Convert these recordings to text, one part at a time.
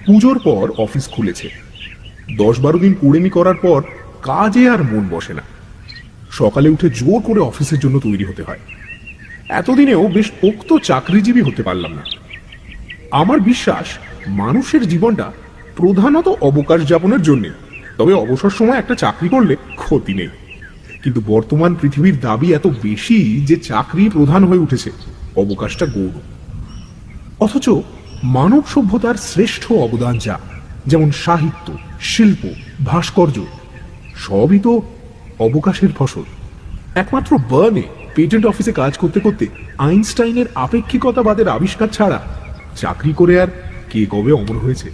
পুজোর পর অফিস খুলেছে। 10-12 দিন কুড়েমি করার পর কাজে আর মন বসে না। সকালে উঠে জোর করে অফিসের জন্য তৈরি হতে হয়। এতদিনেও বেশ পোক্ত চাকরিজীবী হতে পারলাম না। আমার বিশ্বাস মানুষের জীবনটা প্রধানত অবকাশ যাপনের জন্য, তবে অবসর সময় একটা চাকরি করলে ক্ষতি নেই। কিন্তু বর্তমান পৃথিবীর দাবি এত বেশি যে চাকরি প্রধান হয়ে উঠেছে, অবকাশটা গৌণ। অথচ মানব সভ্যতার শ্রেষ্ঠ অবদান যা, যেমন সাহিত্য, শিল্প, ভাস্কর্য, সবই তো অবকাশের ফসল। একমাত্র বার্নে পেটেন্ট অফিসে কাজ করতে করতে আইনস্টাইনের আপেক্ষিকতাবাদের আবিষ্কার ছাড়া চাকরি করে আর কে কবে অমর হয়েছে।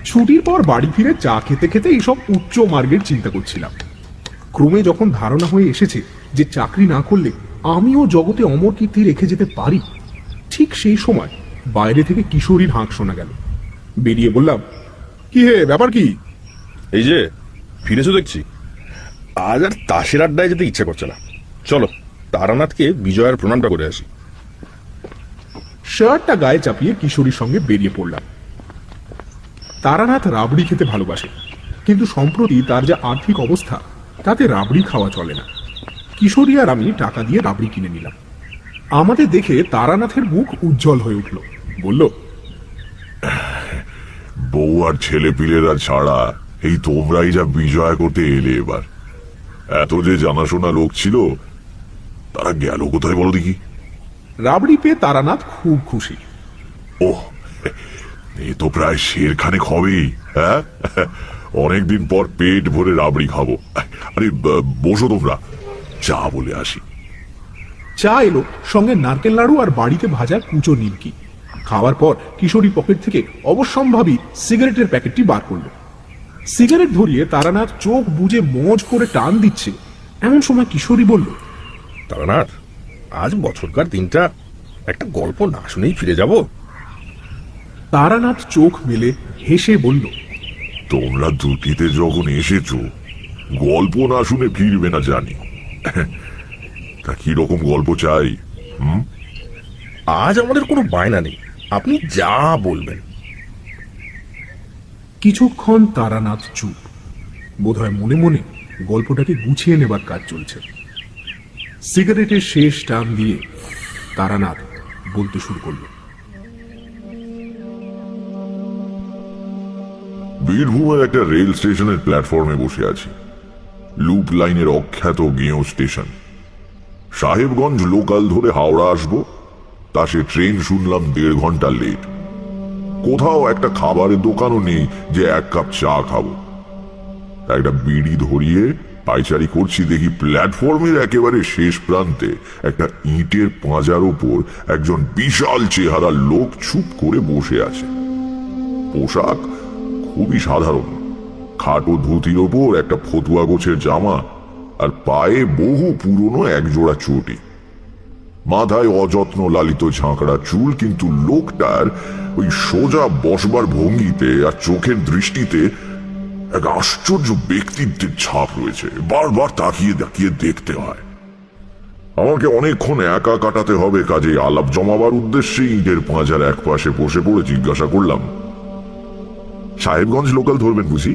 ছুটির পর বাড়ি ফিরে চা খেতে খেতে এইসব উচ্চ মার্গের চিন্তা করছিলাম। ক্রমে যখন ধারণা হয়ে এসেছে যে চাকরি না করলে আমিও জগতে অমর কীর্তি রেখে যেতে পারি, ঠিক সেই সময় বাইরে থেকে কিশোরীর হাঁক শোনা গেল। বেরিয়ে বললাম, কি হে, ব্যাপার কি? এই যে ফিরেছো দেখছি। আজ আর তাসের আড্ডায় যেতে ইচ্ছে করছে না, চলো তারানাথকে বিজয়ার প্রণামটা করে আসি। শার্টটা গায়ে চাপিয়ে কিশোরীর সঙ্গে বেরিয়ে পড়লাম। তারানাথ রাবড়ি খেতে ভালোবাসে, কিন্তু সম্প্রতি তার যা আর্থিক অবস্থা তাতে রাবড়ি খাওয়া চলে না। কিশোরী আর আমি টাকা দিয়ে রাবড়ি কিনে নিলাম। আমাদের দেখে তারানাথের মুখ উজ্জ্বল হয়ে উঠল। বলল, বউ আর ছেলে পিলেরা ছাড়া এই তোমরাই যা বিজয় করতে এলে এবার। এত যে জানাশোনা লোক ছিল, তারা গেল কোথায় বলো দেখি? রাবড়ি পেয়ে তারানাথ খুব খুশি। ওহ, এ তো প্রায় শেরখানেক হবেই। হ্যাঁ, অনেকদিন পর পেট ভরে রাবড়ি খাবো। আরে বসো তোমরা, চা বলে আসি। চা এলো, সঙ্গে নারকেল নাড়ু আর বাড়িতে ভাজা কুচো নিমকি। খাওয়ার পর কিশোরী পকেট থেকে অবশ্যম্ভাবী সিগারেটের প্যাকেটটি বার করলো। সিগারেট ধরিয়ে তারানাথ চোখ বুজে মজ করে টান দিচ্ছে, এমন সময় কিশোরী বলল, তারানাথ, আজ বছরকার দিনটা একটা গল্প না শুনেই ফিরে যাব। তারানাথ চোখ মেলে হেসে বলল, তোমরা দুটিতে যখন এসেছো, গল্প না শুনে ফিরবে না জানি। তা কি রকম গল্প চাই? আজ আমাদের কোনো বায়না নেই, আপনি যা বলবেন। কিছুক্ষণ তারানাথ চুপ। বোধহয় মনে মনে গল্পটাকে গুছিয়ে নেবার কাজ চলছে। সিগারেটের শেষ টান দিয়ে তারানাথ বলতে শুরু করল, বীরভূমের একটা রেল স্টেশনের প্ল্যাটফর্মে বসে আছি। লুপ লাইনের অখ্যাত গেঁয়ো স্টেশন। সাহেবগঞ্জ লোকাল ধরে হাওড়া আসবো, তা সে ট্রেন শুনলাম 1.5 ঘন্টা লেট। কোথাও একটা খাবারের দোকানও নেই যে 1 কাপ চা খাবো। একটা বিড়ি ধরিয়ে পাইচারি করছি, দেখি প্ল্যাটফর্মের একেবারে শেষ প্রান্তে একটা ইটের পাঁজার ওপর একজন বিশাল চেহারা লোক চুপ করে বসে আছে। পোশাক খুবই সাধারণ, খাটো ধুতির ওপর একটা ফতুয়া গোছের জামা, আর পায়ে বহু পুরনো একজোড়া চটি। মাথায় অযত্ন লালিত ঝাঁকড়া চুল, কিন্তু লোকটার ওই সোজা বসবার ভঙ্গিতে আর চোখের দৃষ্টিতে এক আশ্চর্য ব্যক্তিত্বের ছাপ রয়েছে। বারবার তাকিয়ে তাকিয়ে দেখতে হয়। আমাকে অনেকক্ষণ একা কাটাতে হবে, কাজে আলাপ জমাবার উদ্দেশ্যে ইটের পাঁজার এক পাশে বসে পড়ে জিজ্ঞাসা করলাম, সাহেবগঞ্জ লোকাল ধরবেন বুঝি?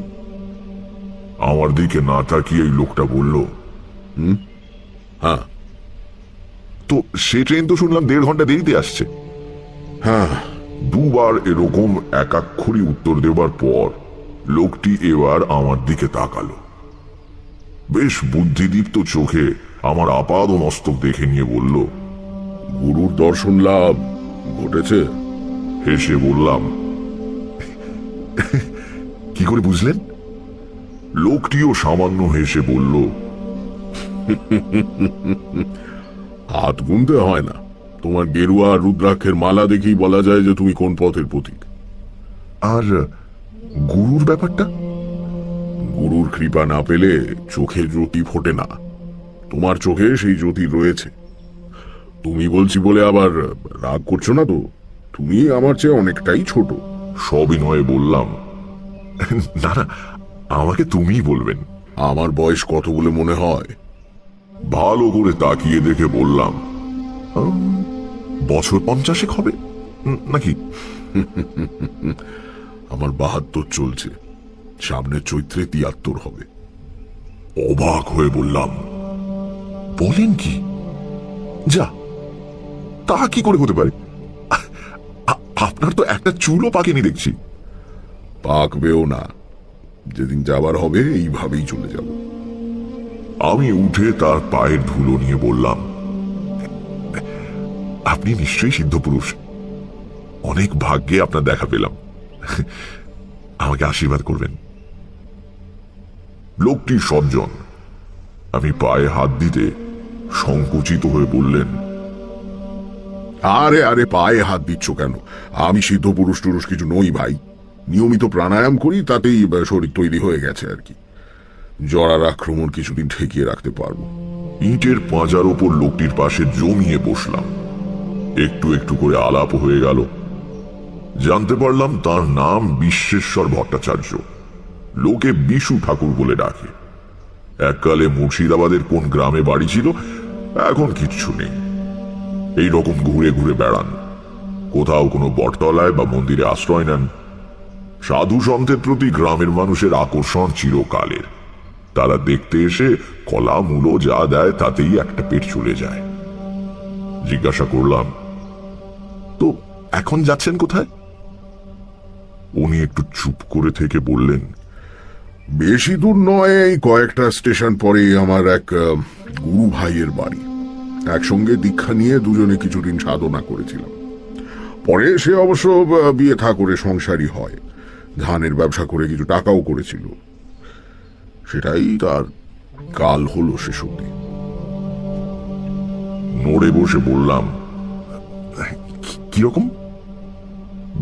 আমার দিকে না তাকিয়ে এই লোকটা বলল, হ্যাঁ। তো সে ট্রেন তো শুনলাম 1.5 ঘন্টা দেরিতে আসছে। হ্যাঁ। দুবার এরকম একাক্ষরই উত্তর দেবার পর লোকটি এবার আমার দিকে তাকালো। বেশ বুদ্ধিদীপ্ত চোখে আমার আপাদ মস্তক দেখে নিয়ে বলল, গুরুর দর্শন লাভ ঘটেছে। হেসে বললাম, কি করে বুঝলেন? লোকটিও সামান্য হেসে বলল, হাত গুনতে হয় না, তোমার গেরুয়া আর রুদ্রাক্ষের মালা দেখেই বলা যায় যে তুমি কোন পথের প্রতীক। আর গুরুর ব্যাপারটা? গুরুর কৃপা না পেলে চোখে জ্যোতি ফোটে না। তোমার চোখে সেই জ্যোতি রয়েছে। তুমি বলছি বলে আবার রাগ করছো না তো? তুমি আমার চেয়ে অনেকটাই ছোট। সবিনয়ে বললাম, না না, আমাকে তুমিই বলবেন। আমার বয়স কত বলে মনে হয়? ভালো করে তাকিয়ে দেখে বললাম, বছর 50 হবে নাকি? আমার 72 চলছে, সামনের চৈত্রে 73 হবে। অবাক হয়ে বললাম, বলেন কি? যা, তা কি করে হতে পারে? আপনার তো একটা চুলও পাকেনি দেখছি। পাকবেও না, যেদিন যাবার হবে এইভাবেই চলে যাব। আমি উঠে তার পায়ের ধুলো নিয়ে বললাম, আপনি নিশ্চয়ই সিদ্ধ পুরুষ। অনেক ভাগ্যে আপনার দেখা পেলাম। আমাকে আশীর্বাদ করবেন। লোকটি সজ্জন। আমি পায়ে হাত দিতে সংকুচিত হয়ে বললেন, আরে আরে, পায়ে হাত দিচ্ছ কেন? আমি সিদ্ধ পুরুষ টুরুষ কিছু নই ভাই। নিয়মিত প্রাণায়াম করি, তাতেই শরীর তৈরি হয়ে গেছে আর কি। জরার আক্রমণ কিছুদিন ঠেকিয়ে রাখতে পারবো। ইটের পাঁজার ওপর লোকটির পাশে জমিয়ে বসলাম। একটু একটু করে আলাপ হয়ে গেল। জানতে পারলাম তার নাম বিশ্বেশ্বর ভট্টাচার্য। লোকে বিশু ঠাকুর বলে ডাকে। এককালে মুর্শিদাবাদের কোন গ্রামে বাড়ি ছিল, এখন কিচ্ছু নেই। এই রকম ঘুরে ঘুরে বেড়ান। কোথাও কোনো বটতলায় বা মন্দিরে আশ্রয় নেন। সাধু সন্তের প্রতি গ্রামের মানুষের আকর্ষণ চিরকালের। তারা দেখতে এসে কলা মূলো যা দেয় তাতেই একটা পেট চলে যায়। জিজ্ঞাসা করলাম, তো এখন যাচ্ছেন কোথায়? উনি একটু চুপ করে থেকে বললেন, বেশি দূর নয়, এই কয়েকটা স্টেশন পরে আমার এক গুরু ভাইয়ের বাড়ি। একসঙ্গে দীক্ষা নিয়ে দুজনে কিছুদিন সাধনা করেছিলাম। পরে সে অবশ্য বিয়ে থা করে সংসারী হয়। ধানের ব্যবসা করে কিছু টাকাও করেছিল। সেটাই তার কাল হলো শেষ অব্দি। নড়ে বসে বললাম, কিরকম?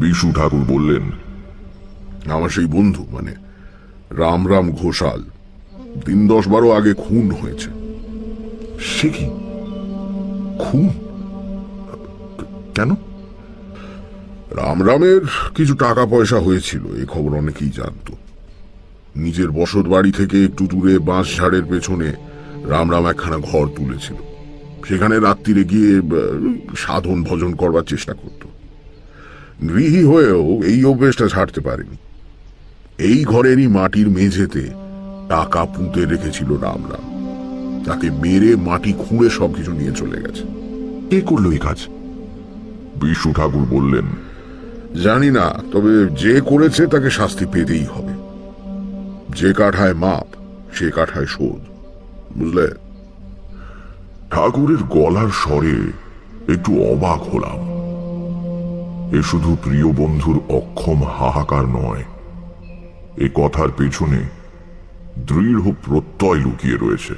বিশু ঠাকুর বললেন, আমার সেই বন্ধু, মানে রাম ঘোষাল, দিন 10-12 আগে খুন হয়েছে। সে কি? খুন? কেন? রামের কিছু টাকা পয়সা হয়েছিল, এ খবর অনেকেই জানতো। নিজের বসত বাড়ি থেকে একটু দূরে বাঁশ ঝাড়ের পেছনে রাম একখানা ঘর তুলেছিল। সেখানে রাত্রিরে গিয়ে সাধন ভজন করবার চেষ্টা করত। গৃহী হয়েও এই অভ্যেসটা ছাড়তে পারেনি। এই ঘরেরই মাটির মেঝেতে টাকা পুঁতে রেখেছিল রাম। তাকে মেরে মাটি খুঁড়ে সবকিছু নিয়ে চলে গেছে। কে করলো এই কাজ? বিশু ঠাকুর বললেন, জানি না, তবে যে করেছে তাকে শাস্তি পেতেই হবে। যে কাঠায় মাপ, সে কাঠায় শোধ, বুঝলে? ঠাকুরের গলার স্বরে একটু অবাক হলাম। এ শুধু প্রিয় বন্ধুর অক্ষম হাহাকার নয়, এ কথার পেছনে দৃঢ় প্রত্যয় লুকিয়ে রয়েছে।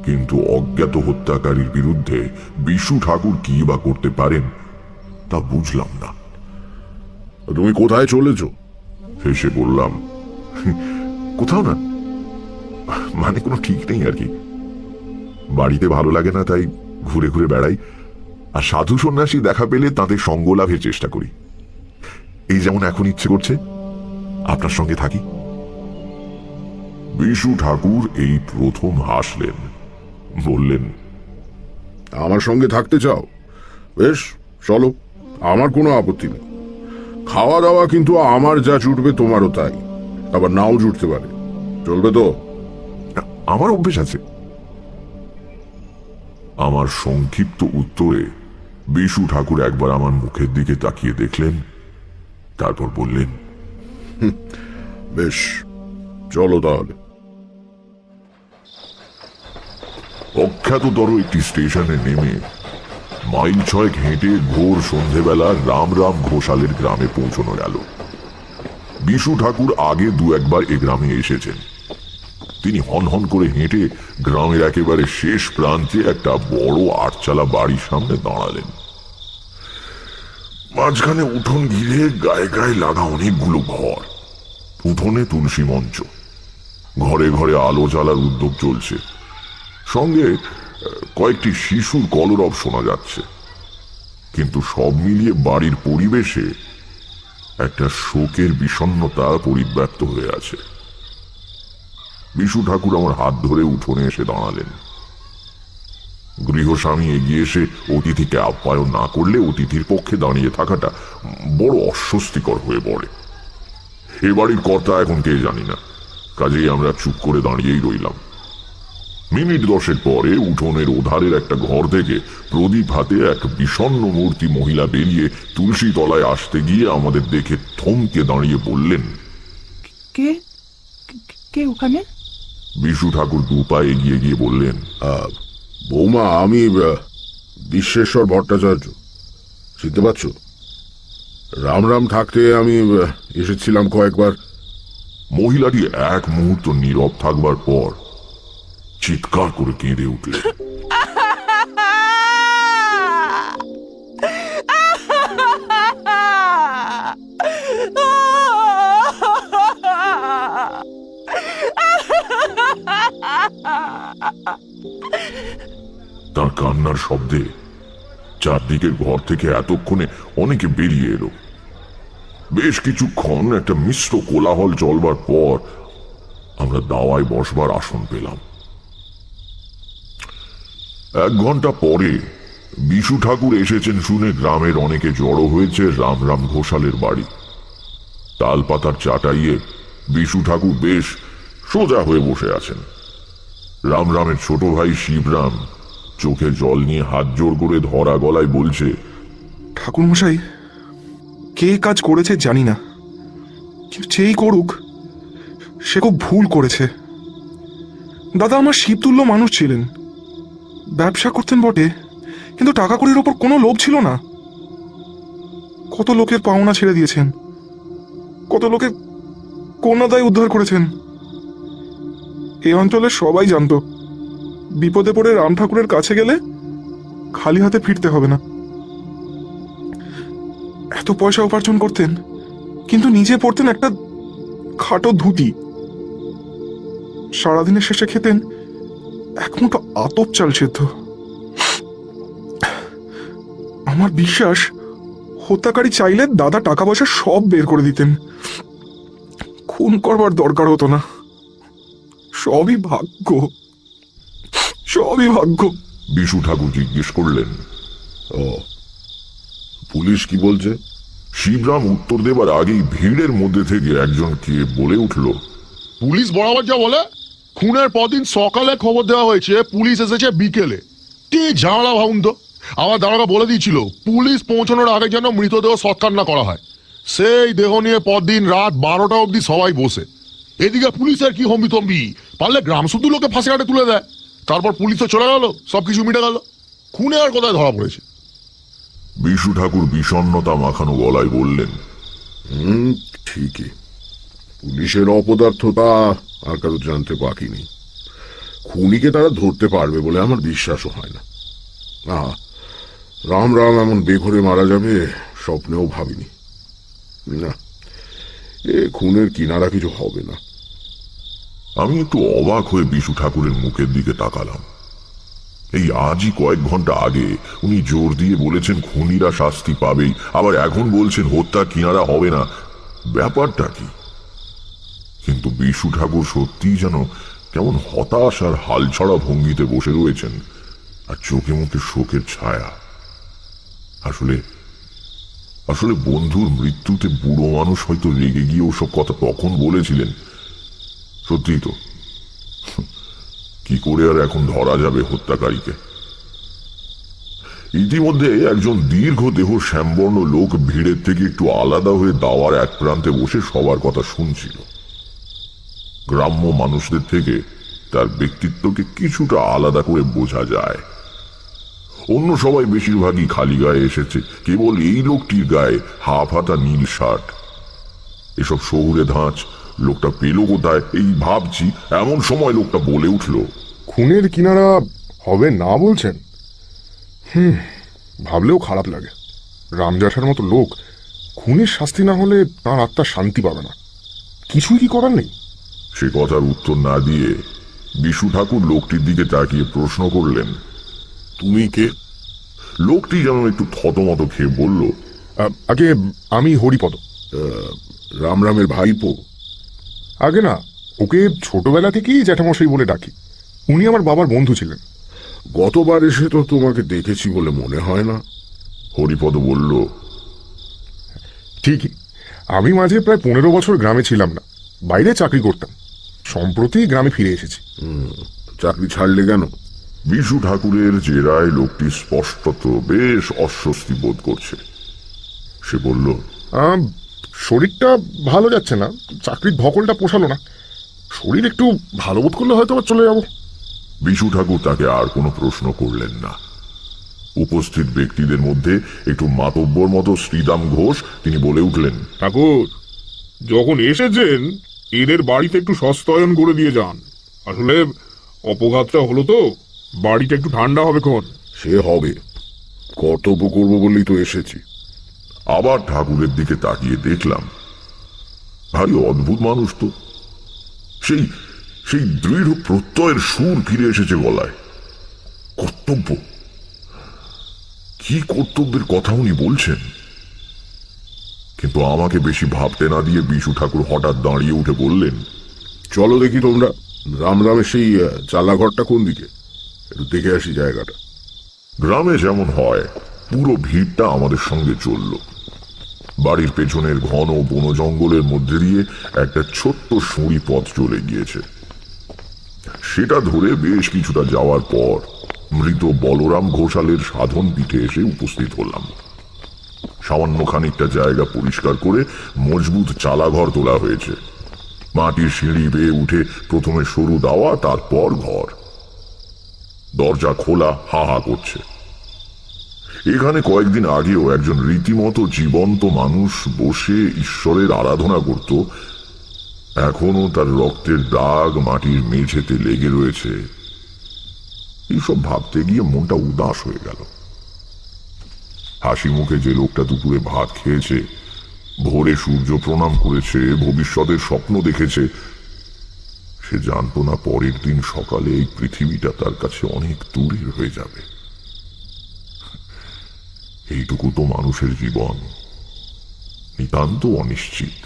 কিন্তু অজ্ঞাত হত্যাকারীর বিরুদ্ধে বিশু ঠাকুর কি বা করতে পারেন তা বুঝলাম না। তুমি কোথায় চলেছ? হেসে বললাম, কোথাও না, মানে কোনো ঠিক নেই আর কি। বাড়িতে ভালো লাগে না, তাই ঘুরে ঘুরে বেড়াই। আর সাধু সন্ন্যাসী দেখা পেলে তাদের সঙ্গ লাভের চেষ্টা করি। এই যেমন এখন ইচ্ছে করছে আপনার সঙ্গে থাকি। বিশু ঠাকুর এই প্রথম হাসলেন, বললেন, আমার সঙ্গে থাকতে চাও? বেশ, চলো, আমার কোনো আপত্তি নেই। খাওয়া দাওয়া কিন্তু আমার যা জুটবে তোমারও তাই, আবার নাও জুটতে পারে। চলবে তো? আমার অভ্যেস আছে। আমার সংক্ষিপ্ত উত্তরে বিশু ঠাকুর একবার আমার মুখের দিকে তাকিয়ে দেখলেন, তারপর বললেন, বেশ, চলো তাহলে। অখ্যাততর একটি স্টেশনে নেমে মাইল 6 হেঁটে ঘোর সন্ধেবেলা রাম ঘোষালের গ্রামে পৌঁছানো গেল। বিশু ঠাকুর আগে 2-1 বার এ গ্রামে এসেছেন। তিনি হন করে হেঁটে গ্রামের একেবারে শেষ প্রান্তে একটা বড় 8চালা বাড়ির সামনে দাঁড়ালেন। মাঝখানে উঠোন ঘিরে গায়ে গায়ে লাগা অনেকগুলো ঘর। উঠোনে তুলসী মঞ্চ, ঘরে ঘরে আলো জ্বালার উদ্যোগ চলছে। সঙ্গে কয়েকটি শিশুর কলরব শোনা যাচ্ছে। কিন্তু সব মিলিয়ে বাড়ির পরিবেশে একটা শোকের বিষণ্ণতা পরিব্যাপ্ত হয়ে আছে। বিশু ঠাকুর আমার হাত ধরে উঠোনে এসে দাঁড়ালেন। গৃহস্বামী এগিয়ে এসে অতিথিকে আপ্যায়ন না করলে অতিথির পক্ষে দাঁড়িয়ে থাকাটা বড় অস্বস্তিকর হয়ে পড়ে। এ বাড়ির কর্তা এখন কে জানি না, কাজেই আমরা চুপ করে দাঁড়িয়েই রইলাম। মিনিট 10 পরে উঠোনের ওধারের একটা ঘর থেকে প্রদীপ হাতে এক বিষণ্ণ মূর্তি মহিলা বেরিয়ে তুলসী তলায় আসতে গিয়ে আমাদের দেখে থমকে দাঁড়িয়ে বললেন, কে কে ওখানে? বিশু ঠাকুর 2 পা এগিয়ে গিয়ে বললেন, বৌমা, আমি বিশ্বেশ্বর ভট্টাচার্য, চিনতে পারছো? রাম রাম থাকতে আমি এসেছিলাম কয়েকবার। মহিলাটি এক মুহূর্ত নীরব থাকবার পর চিৎকার করে কেঁদে উঠলেন। তার কান্নার শব্দে চারদিকের ঘর থেকে এতক্ষণে অনেকে বেরিয়ে এলো। বেশ কিছুক্ষণ একটা মিশ্র কোলাহল চলবার পর আমরা দাওয়ায় বসবার আসন পেলাম। 1 ঘন্টা পরে বিশু ঠাকুর এসেছেন শুনে গ্রামের অনেকে জড়ো হয়েছে রাম রাম ঘোষালের বাড়ি। তালপাতার চাটাইয়ে বিশু ঠাকুর বেশ সোজা হয়ে বসে আছেন। রাম রামের ছোট ভাই শিবরাম চোখে জল নিয়ে হাত জোড় করে ধরা গলায় বলছে, ঠাকুরমশাই, কে কাজ করেছে জানি না, কিন্তু যেই করুক সে খুব ভুল করেছে। দাদা আমার শিবতুল্য মানুষ ছিলেন, ব্যবসা করতেন বটে, কিন্তু টাকা কড়ির ওপর কোনো লোভ ছিল না। কত লোকের পাওনা ছেড়ে দিয়েছেন, কত লোকের কন্যাদায় উদ্ধার করেছেন। এই অঞ্চলের সবাই জানতো বিপদে পড়ে রাম ঠাকুরের কাছে গেলে খালি হাতে ফিরতে হবে না। এত পয়সা উপার্জন করতেন, কিন্তু নিজে পড়তেন একটা খাটো ধুতি। সারাদিনের শেষে খেতেন 1 মুঠো আতপ চাল সেদ্ধ। আমার বিশ্বাস হত্যাকারী চাইলে দাদা টাকা পয়সা সব বের করে দিতেন, খুন করবার দরকার হতো না। সবই ভাগ্য, সবই ভাগ্য। বিশু ঠাকুর জিজ্ঞেস করলেন, ও, পুলিশ কি বলছে? শিবরাম উত্তর দেবার আগেই ভিড়ের মধ্যে থেকে একজনকে বলে উঠল, পুলিশ বরাবর যা বলে, খুনের পরদিন সকালে খবর দেওয়া হয়েছে, পুলিশ এসেছে বিকেলে। কি ঝামেলা ভাবুন তো। আমার দাদারা বলে দিয়েছিল পুলিশ পৌঁছানোর আগে যেন মৃতদেহ সৎকার না করা হয়। সেই দেহ নিয়ে পরদিন রাত 12টা অবধি সবাই বসে। এদিকে পুলিশের কি হম্বিতম্বি, পারলে গ্রাম শুদ্ধ লোকে ফাঁসি কাটে তুলে দেয়। তারপর পুলিশও চলে গেল, সবকিছু মিটে গেল। খুনে আর কোথায় ধরা পড়েছে? বিশু ঠাকুর বিষণ্ণতা মাখানো গলায় বললেন, ঠিকই, পুলিশের অপদার্থতা আর কারো জানতে বাকি নেই। খুনিকে তারা ধরতে পারবে বলে আমার বিশ্বাসও হয় না। রাম রাম এমন বেঘরে মারা যাবে স্বপ্নেও ভাবিনি। না, এ খুনের কিনারা কিছু হবে না। আমি একটু অবাক হয়ে বিশু ঠাকুরের মুখের দিকে তাকালাম। এই আজই কয়েক ঘন্টা আগে উনি জোর দিয়ে বলেছেন খুনিরা শাস্তি পাবেই, আবার এখন বলছেন হত্যার কিনারা হবে না। ব্যাপারটা কি? কিন্তু বিশু ঠাকুর সত্যিই যেন কেমন হতাশ আর হালছড়া ভঙ্গিতে বসে রয়েছেন, আর চোখে মুখে শোকের ছায়া। আসলে আসলে বন্ধুর মৃত্যুতে বুড়ো মানুষ হয়তো রেগে গিয়ে ওসব কথা তখন বলেছিলেন। সত্যিই তো, কি করে আর এখন ধরা যাবে হত্যাকারীকে? ইতিমধ্যে একজন দীর্ঘ দেহ শ্যামবর্ণ লোক ভিড়ের থেকে একটু আলাদা হয়ে দাওয়ার এক প্রান্তে বসে সবার কথা শুনছিল। গ্রাম্য মানুষদের থেকে তার ব্যক্তিত্বকে কিছুটা আলাদা করে বোঝা যায়। অন্য সবাই বেশিরভাগই খালি গায়ে এসেছে, কেবল এই লোকটির গায়ে হাফ হাতা নীল শার্ট। এসব শহুরে ধাঁচ লোকটা পেল কোথায় এই ভাবছি, এমন সময় লোকটা বলে উঠল, খুনের কিনারা হবে না বলছেন? ভাবলেও খারাপ লাগে। রামজাঠার মতো লোক খুনের শাস্তি না হলে তার আত্মা শান্তি পাবে না। কিছুই কি করার নেই? সে কথার উত্তর না দিয়ে বিশু ঠাকুর লোকটির দিকে তাকিয়ে প্রশ্ন করলেন, তুমি কে? লোকটি যেন একটু থতমত খেয়ে বলল, আগে আমি হরিপদ। রাম রামের ভাইপো? আগে না, ওকে ছোটবেলা থেকেই জ্যাঠামশাই বলে ডাকি। উনি আমার বাবার বন্ধু ছিলেন। গতবার এসে তো তোমাকে দেখেছি বলে মনে হয় না। হরিপদ বলল, ঠিকই, আমি মাঝে প্রায় 15 বছর গ্রামে ছিলাম না, বাইরে চাকরি করতাম। সম্প্রতি গ্রামে ফিরে এসেছি। চাকরি ছাড়লে কেন? বিশু ঠাকুরের জেরায় লোকটি স্পষ্টত বেশ অস্বস্তি বোধ করছে। সে বলল, শরীরটা ভালো যাচ্ছে না, চাকরির ধকলটা পোষালো না। শরীর একটু ভালো বোধ করলে হয়তো আবার চলে যাবো। বিশু ঠাকুর তাকে আর কোনো প্রশ্ন করলেন না। উপস্থিত ব্যক্তিদের মধ্যে একটু মাতব্বর মতো শ্রীদাম ঘোষ তিনি বলে উঠলেন, ঠাকুর, যখন এসেছেন এদের বাড়িতে একটু সস্তায়ন করে দিয়ে যান। আসলে অপঘাতটা হলো তো, বাড়িটা একটু ঠান্ডা হবে ক্ষণ। সে হবে, কর্তব্য করবো বলেই তো এসেছি। আবার ঠাকুরের দিকে তাকিয়ে দেখলাম, ভারী অদ্ভুত মানুষ তো। সেই সেই দৃঢ় প্রত্যয়ের সুর ফিরে এসেছে গলায়। কর্তব্য, কি কর্তব্যের কথা উনি বলছেন? কিন্তু আমাকে বেশি ভাবতে না দিয়ে বিশু ঠাকুর হঠাৎ দাঁড়িয়ে উঠে বললেন, চলো দেখি তোমরা, রামরামের সেই চালাঘরটা কোন দিকে, একটু দেখে আসি জায়গাটা। গ্রামে যেমন হয় পুরো ভিড়টা আমাদের সঙ্গে চলল। বাড়ির পেছনের ঘন বন জঙ্গলের মধ্যে দিয়ে একটা ছোট্ট সুঁড়ি পথ চলে গিয়েছে। সেটা ধরে বেশ কিছুটা যাওয়ার পর মৃত বলরাম ঘোষালের সাধন পীঠে এসে উপস্থিত হলাম। সামান্য খানিকটা জায়গা পরিষ্কার করে মজবুত চালাঘর তোলা হয়েছে। মাটির সিঁড়ি বেয়ে উঠে প্রথমে সরু দাওয়া, তারপর ঘর। দরজা খোলা, হা হা করছে। এখানে কয়েকদিন আগেও একজন রীতিমতো জীবন্ত মানুষ বসে ঈশ্বরের আরাধনা করত। এখনো তার রক্তের দাগ মাটির মেঝেতে লেগে রয়েছে। এইসব ভাবতে গিয়ে মনটা উদাস হয়ে গেল। হাসি মুখে যে লোকটা দুপুরে ভাত খেয়েছে, ভোরে সূর্য প্রণাম করেছে, ভবিষ্যতের স্বপ্ন দেখেছে, সে জানতো না পরের দিন সকালে এই পৃথিবীটা তার কাছে অনেক দূরের হয়ে যাবে। এইটুকু তো মানুষের জীবন, নিতান্ত অনিশ্চিত।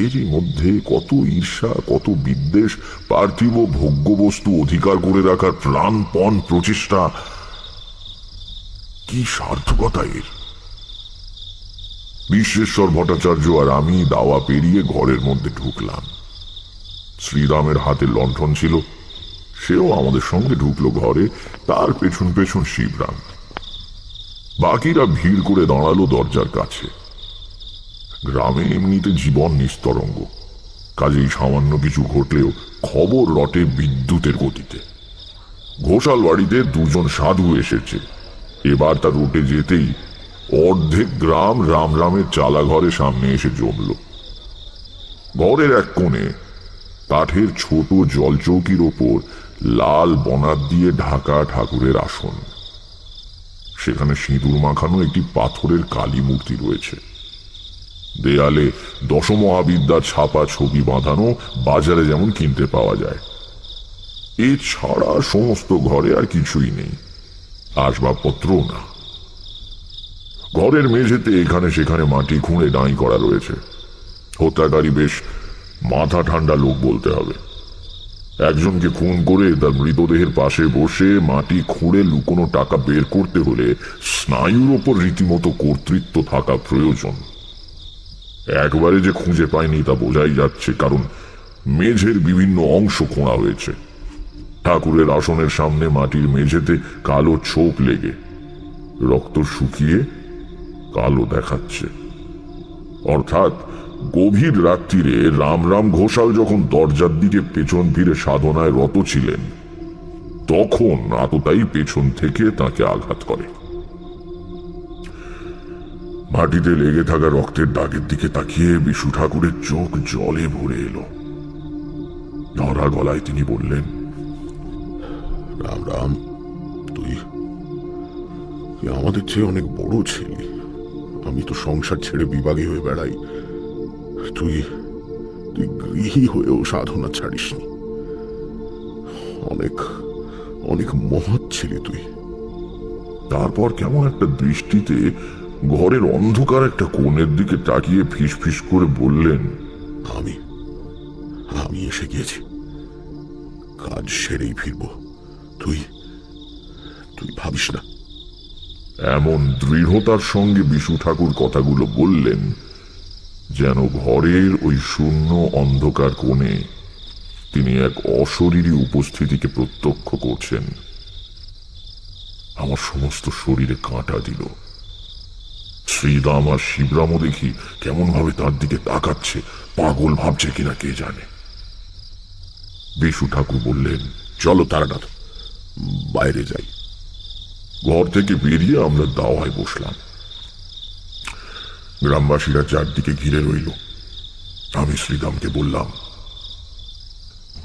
এরই মধ্যে কত ঈর্ষা, কত বিদ্বেষ, পার্থিব ভোগ্যবস্তু অধিকার করে রাখার প্রাণপণ প্রচেষ্টা, কি সার্থকতা এর! বিশ্বেশ্বর ভট্টাচার্য আর আমি দাওয়া পেরিয়ে ঘরের মধ্যে ঢুকলাম। শ্রীরামের হাতে লণ্ঠন ছিল, সেও আমাদের সঙ্গে ঢুকলো ঘরে, তার পেছন পেছন শিবরাম। বাকিরা ভিড় করে দাঁড়ালো দরজার কাছে। গ্রামে এমনিতে জীবন নিস্তরঙ্গ, কাজেই সামান্য কিছু ঘটলেও খবর রটে বিদ্যুতের গতিতে। ঘোষাল বাড়িতে দুজন সাধু এসেছে, এবার তার রুটে যেতেই অর্ধেক গ্রাম রামের চালাঘরের সামনে এসে জমল। ঘরের এক কোণে কাঠের ছোট জলচৌকির ওপর লাল বনাত দিয়ে ঢাকা ঠাকুরের আসন। সেখানে সিঁদুর মাখানো একটি পাথরের কালী মূর্তি রয়েছে। দেয়ালে দশমহাবিদ্যার ছাপা ছবি বাঁধানো, বাজারে যেমন কিনতে পাওয়া যায়। এছাড়া সমস্ত ঘরে আর কিছুই নেই, আসবাবপত্রও না। ঘরের মেঝেতে এখানে সেখানে মাটি খুঁড়ে ডাঁই করা রয়েছে। হত্যাকারী বেশ মাথা ঠান্ডা লোক বলতে হবে। একজনকে খুন করে তার মৃতদেহের পাশে বসে মাটি খুঁড়ে লুকোনো টাকা বের করতে হলে স্নায়ুর ওপর রীতিমতো কর্তৃত্ব থাকা প্রয়োজন। একবারে যে খুঁজে পায়নি তা বোঝাই যাচ্ছে, কারণ মেঝের বিভিন্ন অংশ খোঁড়া হয়েছে। ঠাকুরের আসনের সামনে মাটির মেঝেতে কালো ছোপ লেগে রক্ত শুকিয়ে কালো দেখাচ্ছে। অর্থাৎ গভীর রাত্রিরে রাম ঘোষাল যখন দরজার দিকে পেছন ফিরে সাধনায় রত ছিলেন, তখন আততায়ী পেছন থেকে তাকে আঘাত করে। মাটিতে লেগে থাকা রক্তের দাগের দিকে তাকিয়ে বিশু ঠাকুরের চোখ জলে ভরে এলো। ধরা গলায় তিনি বললেন, রাম, তুই আমাদের চেয়ে অনেক বড় ছেলে। আমি তো সংসার ছেড়ে বিভাগে হয়ে বেড়াই, তুই গৃহী হয়েও সাধনা ছাড়িসনি। অনেক অনেক মহৎ ছেলে তুই। তারপর কেমন একটা দৃষ্টিতে ঘরের অন্ধকার একটা কোণের দিকে তাকিয়ে ফিস করে বললেন, আমি এসে গিয়েছি, কাজ সেরেই ফিরব, তুই ভাবিস না। এমন দৃঢ়তার সঙ্গে বিশু ঠাকুর কথাগুলো বললেন যেন ঘরের ওই শূন্য অন্ধকার কোণে তিনি এক অশরীরী উপস্থিতিকে প্রত্যক্ষ করছেন। আমার সমস্ত শরীরে কাঁটা দিল। শ্রীরাম আর শিবরামও দেখি কেমন ভাবে তার দিকে তাকাচ্ছে, পাগল ভাবছে কিনা কে জানে। বিশু ঠাকুর বললেন, চলো তারানাথ, বাইরে যাই। ঘর থেকে বেরিয়ে আমরা দাওয়ায় বসলাম। গ্রামবাসীরা চারদিকে ঘিরে রইল। আমি শ্রীরামকে বললাম,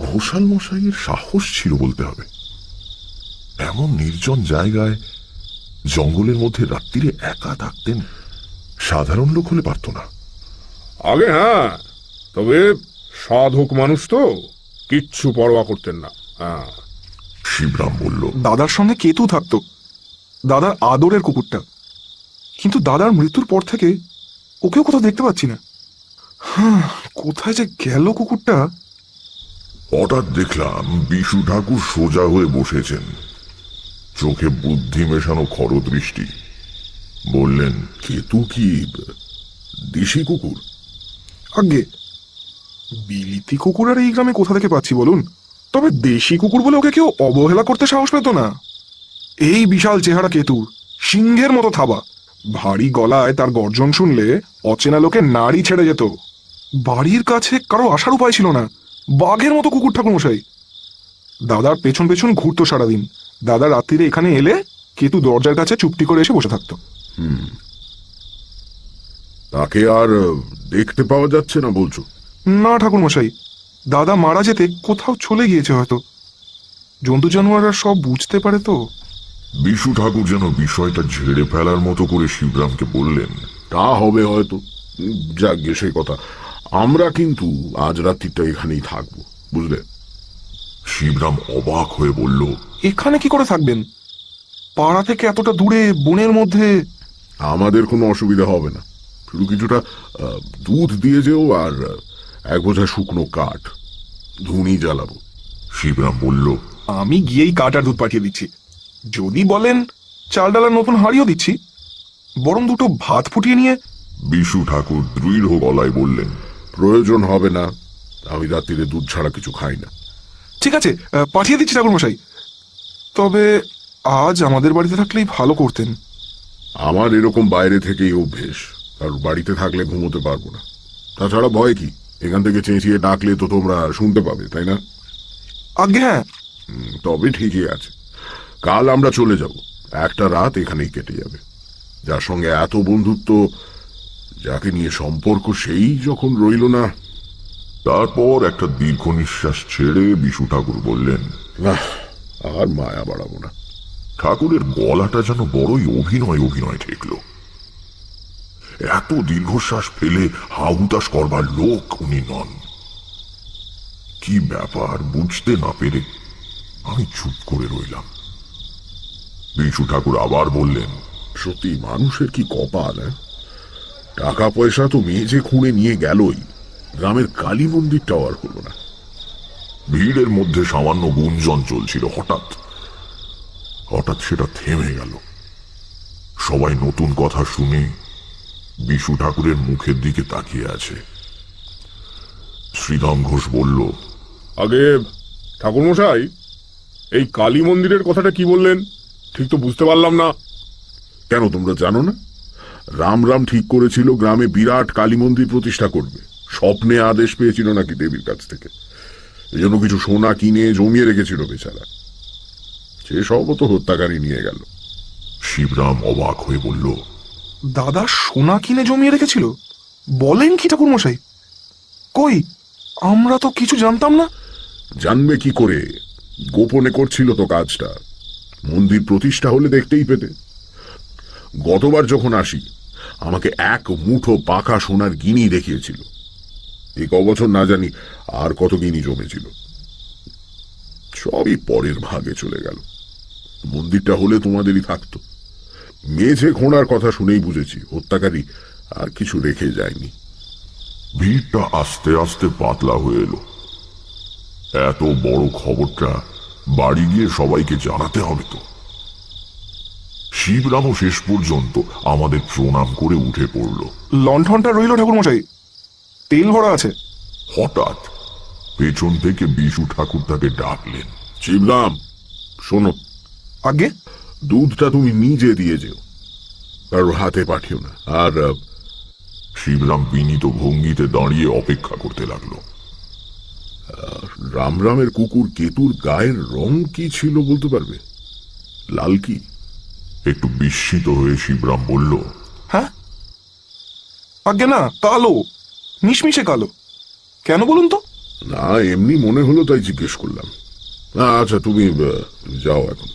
ঘোষাল মশাইয়ের সাহস ছিল বলতে হবে। এমন নির্জন জায়গায় জঙ্গলের মধ্যে রাত্রিরে একা থাকতেন। সাধারণ লোক হলে পারত না। আগে হ্যাঁ, তবে সাধক মানুষ তো কিচ্ছু পরোয়া করতেন না। হ্যাঁ, শিবরাম বলল, দাদার সঙ্গে কেতু থাকতো, দাদার আদরের কুকুরটা। কিন্তু দাদার মৃত্যুর পর থেকে ওকেও কোথাও দেখতে পাচ্ছি না। হ্যাঁ, কোথায় যে গেল কুকুরটা। হঠাৎ দেখলাম বিশু ঠাকুর সোজা হয়ে বসেছেন, চোখে বুদ্ধি মেশানো খরদৃষ্টি। বললেন, কেতু কি দেশি কুকুর? আগে বিলিতি কুকুর আর এই গ্রামে কোথা থেকে পাচ্ছি বলুন? তবে দেশি কুকুর বলে ওকে কেউ অবহেলা করতে সাহস পেত না। এই বিশাল চেহারা কেতু, সিংহের মতো থাবা, ভারী গলায় তার গর্জন শুনলে অচেনা লোকে নাড়ি ছেড়ে যেত। বাড়ির কাছে কারো আসার উপায় ছিল না। বাঘের মতো কুকুর ঠাকুর মশাই। দাদার পেছন পেছন ঘুরতো সারাদিন। দাদা রাত্রিরে এখানে এলে কেতু দরজার কাছে চুপটি করে এসে বসে থাকতো। তাকে আর দেখতে পাওয়া যাচ্ছে না বলছো? না ঠাকুর মশাই, দাদা মারা যেতে কোথাও চলে গিয়েছে হয়তো। জন্তু জানোয়াররা সব বুঝতে পারে তো। বিশু ঠাকুর যেন বিষয়টা ঝেড়ে ফেলার মতো করে শিবরামকে বললেন, তা হবে হয়তো, যাক গে সেই কথা। আমরা কিন্তু আজ রাত্রিটা এখানেই থাকবো, বুঝলে? শিবরাম অবাক হয়ে বলল, এখানে কি করে থাকবেন? পাড়া থেকে এতটা দূরে বনের মধ্যে। আমাদের কোনো অসুবিধা হবে না। শুধু কিছুটা দুধ দিয়ে যেও, আর এক বোঝা শুকনো কাঠ, ধুনি জ্বালাবো। শিবরাম বলল, আমি গিয়েই কাটার দুধ পাঠিয়ে দিচ্ছি। যদি বলেন চাল ডালার নতুন হাঁড়িও দিচ্ছি, বরং দুটো ভাত ফুটিয়ে নিয়ে। বিশু ঠাকুর দৃঢ় গলায় বললেন, প্রয়োজন হবে না, আমি রাত্রিরে দুধ ছাড়া কিছু খাই না। ঠিক আছে, পাঠিয়ে দিচ্ছি ঠাকুর মশাই। তবে আজ আমাদের বাড়িতে থাকলেই ভালো করতেন। আমার এরকম বাইরে থেকেই অভ্যেস, আর বাড়িতে থাকলে ঘুমোতে পারবো না। তাছাড়া ভয় কি? এখান থেকে চেঁচিয়ে ডাকলে তো তোমরা শুনতে পাবে, তাই না? আগে হ্যাঁ। তবে ঠিকই আছে, কাল আমরা চলে যাব। একটা রাত এখানেই কেটে যাবে। যার সঙ্গে এত বন্ধুত্ব, যাকে নিয়ে সম্পর্ক, সেই যখন রইল না। তারপর একটা দীর্ঘ নিঃশ্বাস ছেড়ে বিশু ঠাকুর বললেন, আর মায়া বাড়াবো না। ঠাকুরের গলাটা যেন বড়ই অভিনয় অভিনয় ঠেকল। এত দীর্ঘশ্বাস ফেলে হাহুতাশ করবার লোক উনি নন। কি ব্যাপার বুঝতে না পেরে আমি চুপ করে রইলাম। বিশু ঠাকুর আবার বললেন, সত্যি মানুষের কি কপাল! টাকা পয়সা তো মেঝে খুঁড়ে নিয়ে গেলই, গ্রামের কালী মন্দিরটাও আর হলো না। ভিড়ের মধ্যে সামান্য গুঞ্জন চলছিল, হঠাৎ হঠাৎ সেটা থেমে গেল। সবাই নতুন কথা শুনে বিশু ঠাকুরের মুখের দিকে তাকিয়ে আছে। শ্রীরাম ঘোষ বলল, আগে ঠাকুরমশাই, এই কালী মন্দিরের কথাটা কি বললেন? ঠিক তো বুঝতে পারলাম না। কেন, তোমরা জানো না? রাম ঠিক করেছিল গ্রামে বিরাট কালী মন্দির প্রতিষ্ঠা করবে। স্বপ্নে আদেশ পেয়েছিল নাকি দেবীর কাছ থেকে। এই জন্য কিছু সোনা কিনে জমিয়ে রেখেছিল বেচারা। সে সব তো হত্যাকারী নিয়ে গেল। শিবরাম অবাক হয়ে বলল, দাদা সোনা কিনে জমিয়ে রেখেছিল? বলেন কি ঠাকুর মশাই? কই, আমরা তো কিছু জানতাম না। জানবে কি করে? গোপনে করছিল তো কাজটা। মন্দির প্রতিষ্ঠা হলে দেখতেই পেতে। গতবার যখন আসি, আমাকে এক মুঠো পাকা সোনার গিনি দেখিয়েছিল। এই কবছর না জানি আর কত গিনি জমেছিল। সবই পরের ভাগে চলে গেল। মন্দিরটা হলে তোমাদেরই থাকতো। মেঝে খোঁড়ার কথা শুনেই বুঝেছি হত্যাকারী আর কিছু রেখে যায়নি। ভিড়টা আস্তে আস্তে পাতলা হয়ে এলো। এত বড় খবরটা বাড়ি গিয়ে সবাইকে জানাতে হবে তো। শিবরামও শেষ পর্যন্ত আমাদের প্রণাম করে উঠে পড়ল। লণ্ঠনটা রইল ঠাকুর মশাই, তেল ভরা আছে। হঠাৎ পেছন থেকে বিশু ঠাকুর তাকে ডাকলেন। শিবরাম, শোনো, আগে দুধটা তুমি নিজে দিয়ে যেও, কারোর হাতে পাঠিও না। আর শিবরাম বিনীত ভঙ্গিতে দাঁড়িয়ে অপেক্ষা করতে লাগলো। রামরামের কুকুর কেতুর গায়ের রং কি ছিল বলতে পারবে? লাল কি? একটু বিস্মিত হয়ে শিবরাম বলল, হ্যাঁ আগে না, কালো, মিশমিশে কালো। কেন বলুন তো? না, এমনি মনে হলো তাই জিজ্ঞেস করলাম। আচ্ছা, তুমি যাও এখন।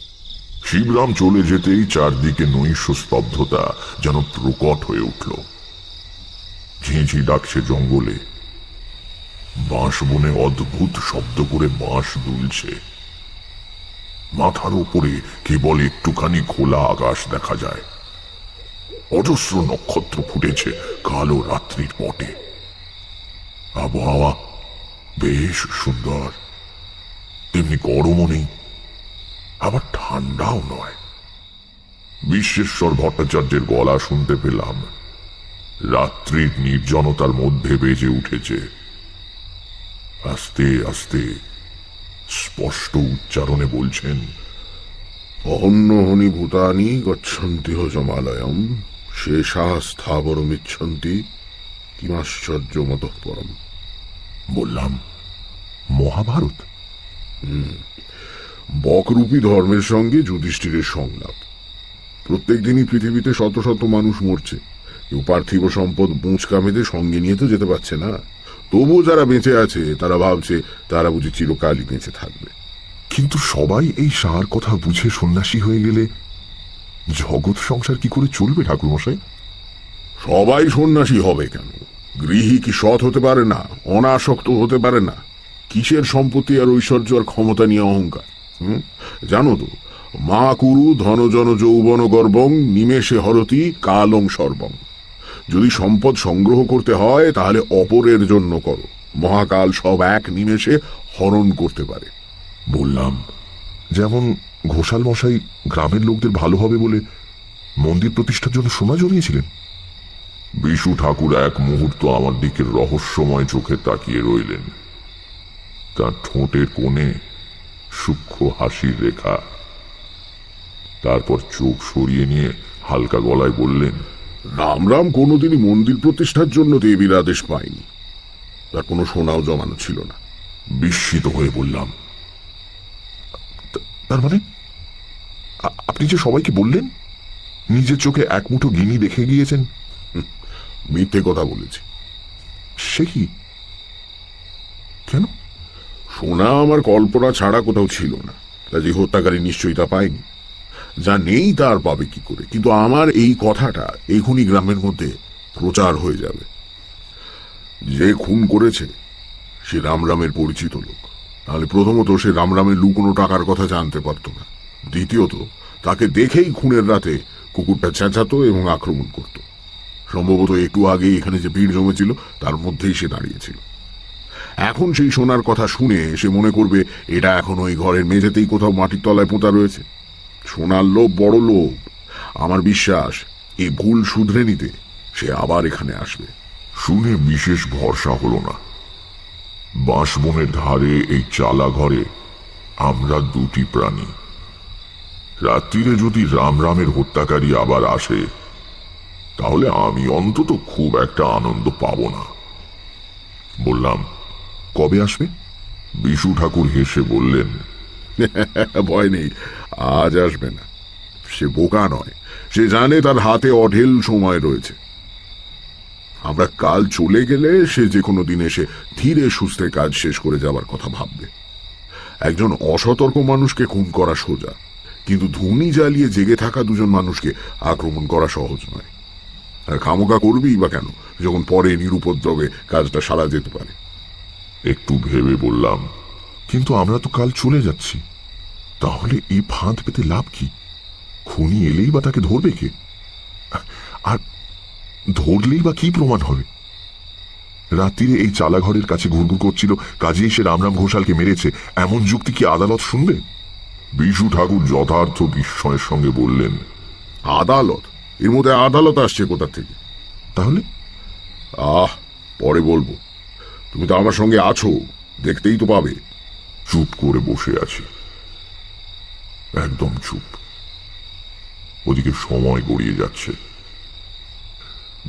শিবরাম চলে যেতেই চারদিকে নৈশ স্তব্ধতা যেন প্রকট হয়ে উঠল। ঝিঁঝি ডাকছে জঙ্গলে, বাঁশ বনে অদ্ভুত শব্দ করে বাঁশ দুলছে। মাথার উপরে কেবল একটুখানি খোলা আকাশ দেখা যায়। অজস্র নক্ষত্র ফুটেছে কালো রাত্রির পটে। আবহাওয়া বেশ সুন্দর, তেমনি গরমও নেই, আবার ঠান্ডাও নয়। বিশ্বেশ্বর ভট্টাচার্যের গলা শুনতে পেলাম। রাত্রির নির্জনতার মধ্যে বেজে উঠেছে। আস্তে আস্তে স্পষ্ট উচ্চারণে বলছেন, অহন্যহনি ভূতানি গচ্ছন্তি হজমালয়ম শেষা স্থাবরমিচ্ছন্তি কিমাশ্চর্যমতঃ পরম। বললাম, মহাভারত? বকরূপী ধর্মের সঙ্গে যুধিষ্ঠিরের সংলাপ। প্রত্যেক দিনই পৃথিবীতে শত শত মানুষ মরছে। কেউ পার্থিব সম্পদ বুঁচকামেদের সঙ্গে নিয়ে তো যেতে পারছে না। তবুও যারা বেঁচে আছে তারা ভাবছে তারা বুঝি চিরকালই বেঁচে থাকবে। কিন্তু সবাই এই সার কথা বুঝে সন্ন্যাসী হয়ে গেলে জগৎ সংসার কি করে চলবে ঠাকুরমশাই? সবাই সন্ন্যাসী হবে কেন? গৃহী কি সৎ হতে পারে না? অনাসক্ত হতে পারে না? কিসের সম্পত্তি আর ঐশ্বর্য আর ক্ষমতা নিয়ে অহংকার? জানো তো, মা কুরু ধনজন যৌবন গর্বং নিমেষে হরতি কালং সর্বং। যদি সম্পদ সংগ্রহ করতে হয় তাহলে অপরের জন্য করো, মহাকাল সব এক নিমেষে হরণ করতে পারে। বললাম, যেমন ঘোষাল মশাই গ্রামের লোকদের ভালো হবে বলে মন্দির প্রতিষ্ঠার জন্য সোনা জমিয়েছিলেন। বিশু ঠাকুর এক মুহূর্ত আমার দিকে রহস্যময় চোখে তাকিয়ে রইলেন। তার ঠোঁটের কোণে সূক্ষ্ম হাসির রেখা। তারপর চোখ সরিয়ে নিয়ে হালকা গলায় বললেন, রামরাম কোনোদিনই মন্দির প্রতিষ্ঠার জন্য দেবীর আদেশ পায়নি। তার কোনো সোনাও জমানো ছিল না। বিস্মিত হয়ে বললাম, তার মানে আপনি যে সবাইকে বললেন নিজের চোখে এক মুঠো গিনি দেখে গিয়েছেন? মিথ্যে কথা বলেছি। সে কি? কেন? সোনা আমার কল্পনা ছাড়া কোথাও ছিল না, কাজে হত্যাকারী নিশ্চয়ই তা পায়নি। যা নেই তার পাবে কি করে? কিন্তু আমার এই কথাটা এখনই গ্রামের মধ্যে প্রচার হয়ে যাবে। যে খুন করেছে সে রামরামের পরিচিত লোক। তাহলে প্রথমত সে রামরামের লুকোনো টাকার কথা জানতে পারত না। দ্বিতীয়ত, তাকে দেখেই খুনের রাতে কুকুরটা চেঁচাতো এবং আক্রমণ করত। সম্ভবত একটু আগে এখানে যে ভিড় জমেছিল তার মধ্যেই সে দাঁড়িয়েছিল। এখন সেই সোনার কথা শুনে সে মনে করবে এটা এখন ওই ঘরের মেঝেতেই কোথাও মাটির তলায় পোঁতা রয়েছে। সোনার লোভ বড় লোভ। আমার বিশ্বাস এই ভুল শুধরে নিতে সে আবার এখানে আসবে। শুনে বিশেষ ভরসা হলো না। বাঁশবনের ধারে এই চালা ঘরে আমরা দুটি প্রাণী। রাত্রিরে যদি রামরামের হত্যাকারী আবার আসে তাহলে আমি অন্তত খুব একটা আনন্দ পাব না। বললাম, কবে আসবে? বিশু ঠাকুর হেসে বললেন, ভয় নেই, আজ আসবে না। সে বোকা নয়, সে জানে তার হাতে অঢেল সময় রয়েছে। আমরা কাল চলে গেলে সে যে কোনো দিন এসে ধীরে সুস্থে কাজ শেষ করে যাবার কথা ভাববে। একজন অসতর্ক মানুষকে খুন করা সোজা, কিন্তু ধুনি জ্বালিয়ে জেগে থাকা দুজন মানুষকে আক্রমণ করা সহজ নয়। আর খামোকা করবেই বা কেন, যখন পরে নিরুপদ্রবে কাজটা সারা যেতে পারে। একটু ভেবে বললাম, কিন্তু আমরা তো কাল চলে যাচ্ছি, তাহলে এই ফাঁদ পেতে লাভ কি? খুনি এলেই বা তাকে ধরবে কে? আর ধরলেই বা কি প্রমাণ হবে? রাত্রিরে এই চালাঘরের কাছে ঘুরঘুর করছিল, কাজেই সে রামরাম ঘোষালকে মেরেছে, এমন যুক্তি কি আদালত শুনবে? বিশু ঠাকুর যথার্থ বিস্ময়ের সঙ্গে বললেন, আদালত? এর মধ্যে আদালত আসছে কোথা থেকে? তাহলে? পরে বলবো। তুমি তো আমার সঙ্গে আছো, দেখতেই তো পাবে। চুপ করে বসে আছি, একদম চুপ। ওদিকে সময় গড়িয়ে যাচ্ছে।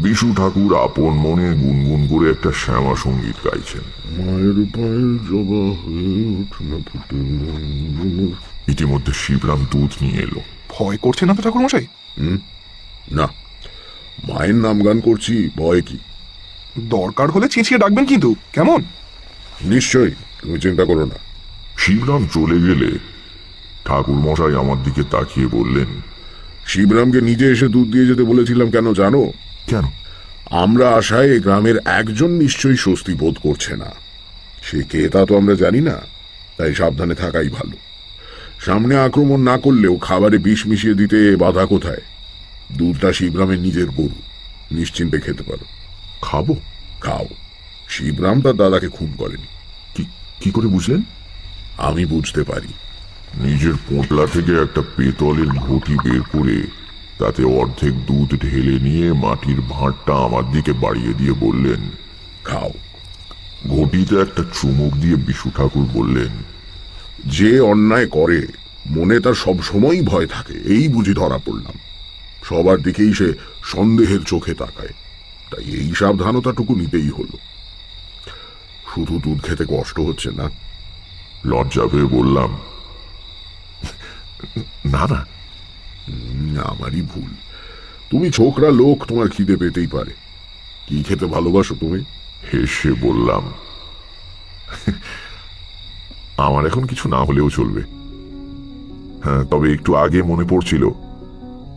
বিশু ঠাকুর আপন মনে গুনগুন করে একটা শ্যামা সঙ্গীত গাইছেন। মায়ের পায়ের জবা হয়ে ওঠে না ফুটে মন। ইতিমধ্যে শিবরাম দুধ নিয়ে এলো। ভয় করছে না তো ঠাকুর মশাই? না, মায়ের নাম গান করছি, ভয় কি? দরকার হলে চেঁচিয়ে ডাকবেন কিন্তু, কেমন? নিশ্চয়ই, তুমি চিন্তা করো না। শিবরাম চলে গেলে ঠাকুর মশাই আমার দিকে তাকিয়ে বললেন, শিবরামকে নিজে এসে দুধ দিয়ে যেতে বলেছিলাম কেন জানো? কেন? আমরা আশায় এই গ্রামের একজন নিশ্চয়ই স্বস্তি বোধ করছে না। সে কে তা তো আমরা জানি না, তাই সাবধানে থাকাই ভালো। সামনে আক্রমণ না করলেও খাবারে বিষ মিশিয়ে দিতে বাধা কোথায়? দুধটা শিবরামের নিজের গরু, নিশ্চিন্তে খেতে পারো। খাবো? খাও। শিবরাম তার দাদাকে খুন করেনি। কি করে বুঝলেন? আমি বুঝতে পারি। নিজের পোঁটলা থেকে একটা পেতলের ঘটি বের করে তাতে অর্ধেক দুধ ঢেলে নিয়ে মাটির ভাঁড়টা আমার দিকে বাড়িয়ে দিয়ে বললেন, খাও। ঘটিতে একটা চুমুক দিয়ে বিশু ঠাকুর বললেন, যে অন্যায় করে মনে তার সব সময়ই ভয় থাকে, এই বুঝি ধরা পড়লাম। সবার দিকেই সে সন্দেহের চোখে তাকায়, তাই এই সাবধানতাটুকু নিতেই হলো। শুধু দুধ খেতে কষ্ট হচ্ছে না? লজ্জা পেয়ে বললাম, না না। আমারই ভুল। তুমি ছোকরা লোক, তোমার খিদে পেতেই পারে। কি খেতে ভালোবাসো তুমি? হেসে বললাম, আমার এখন কিছু না হলেও চলবে। হ্যাঁ, তবে একটু আগে মনে পড়ছিল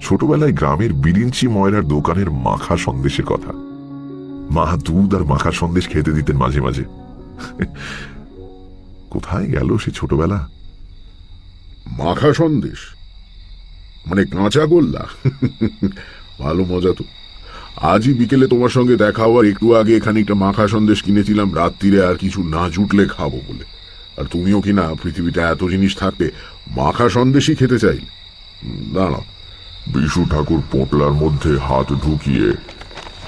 ছোটবেলায় গ্রামের বিরিঞ্চি ময়রার দোকানের মাখা সন্দেশের কথা। মা দুধ আর মাখা সন্দেশ খেতে দিতেন মাঝে মাঝে। কোথায় গেল সে ছোটবেলা? মাখা সন্দেশ মানে কাঁচা গোল্লা? ভালো মজা তো। আজই বিকেলে তোমার সঙ্গে দেখা হওয়ার একটু আগে খানিকটা মাখা সন্দেশ কিনেছিলাম রাত্রিরে, আর কিছু না জুটলে খাবো বলে। আর তুমিও কিনা পৃথিবীতে এত জিনিস থাকতে মাখা সন্দেশই খেতে চাইলে? দাঁড়াও। বিশু ঠাকুর পোঁটলার মধ্যে হাত ঢুকিয়ে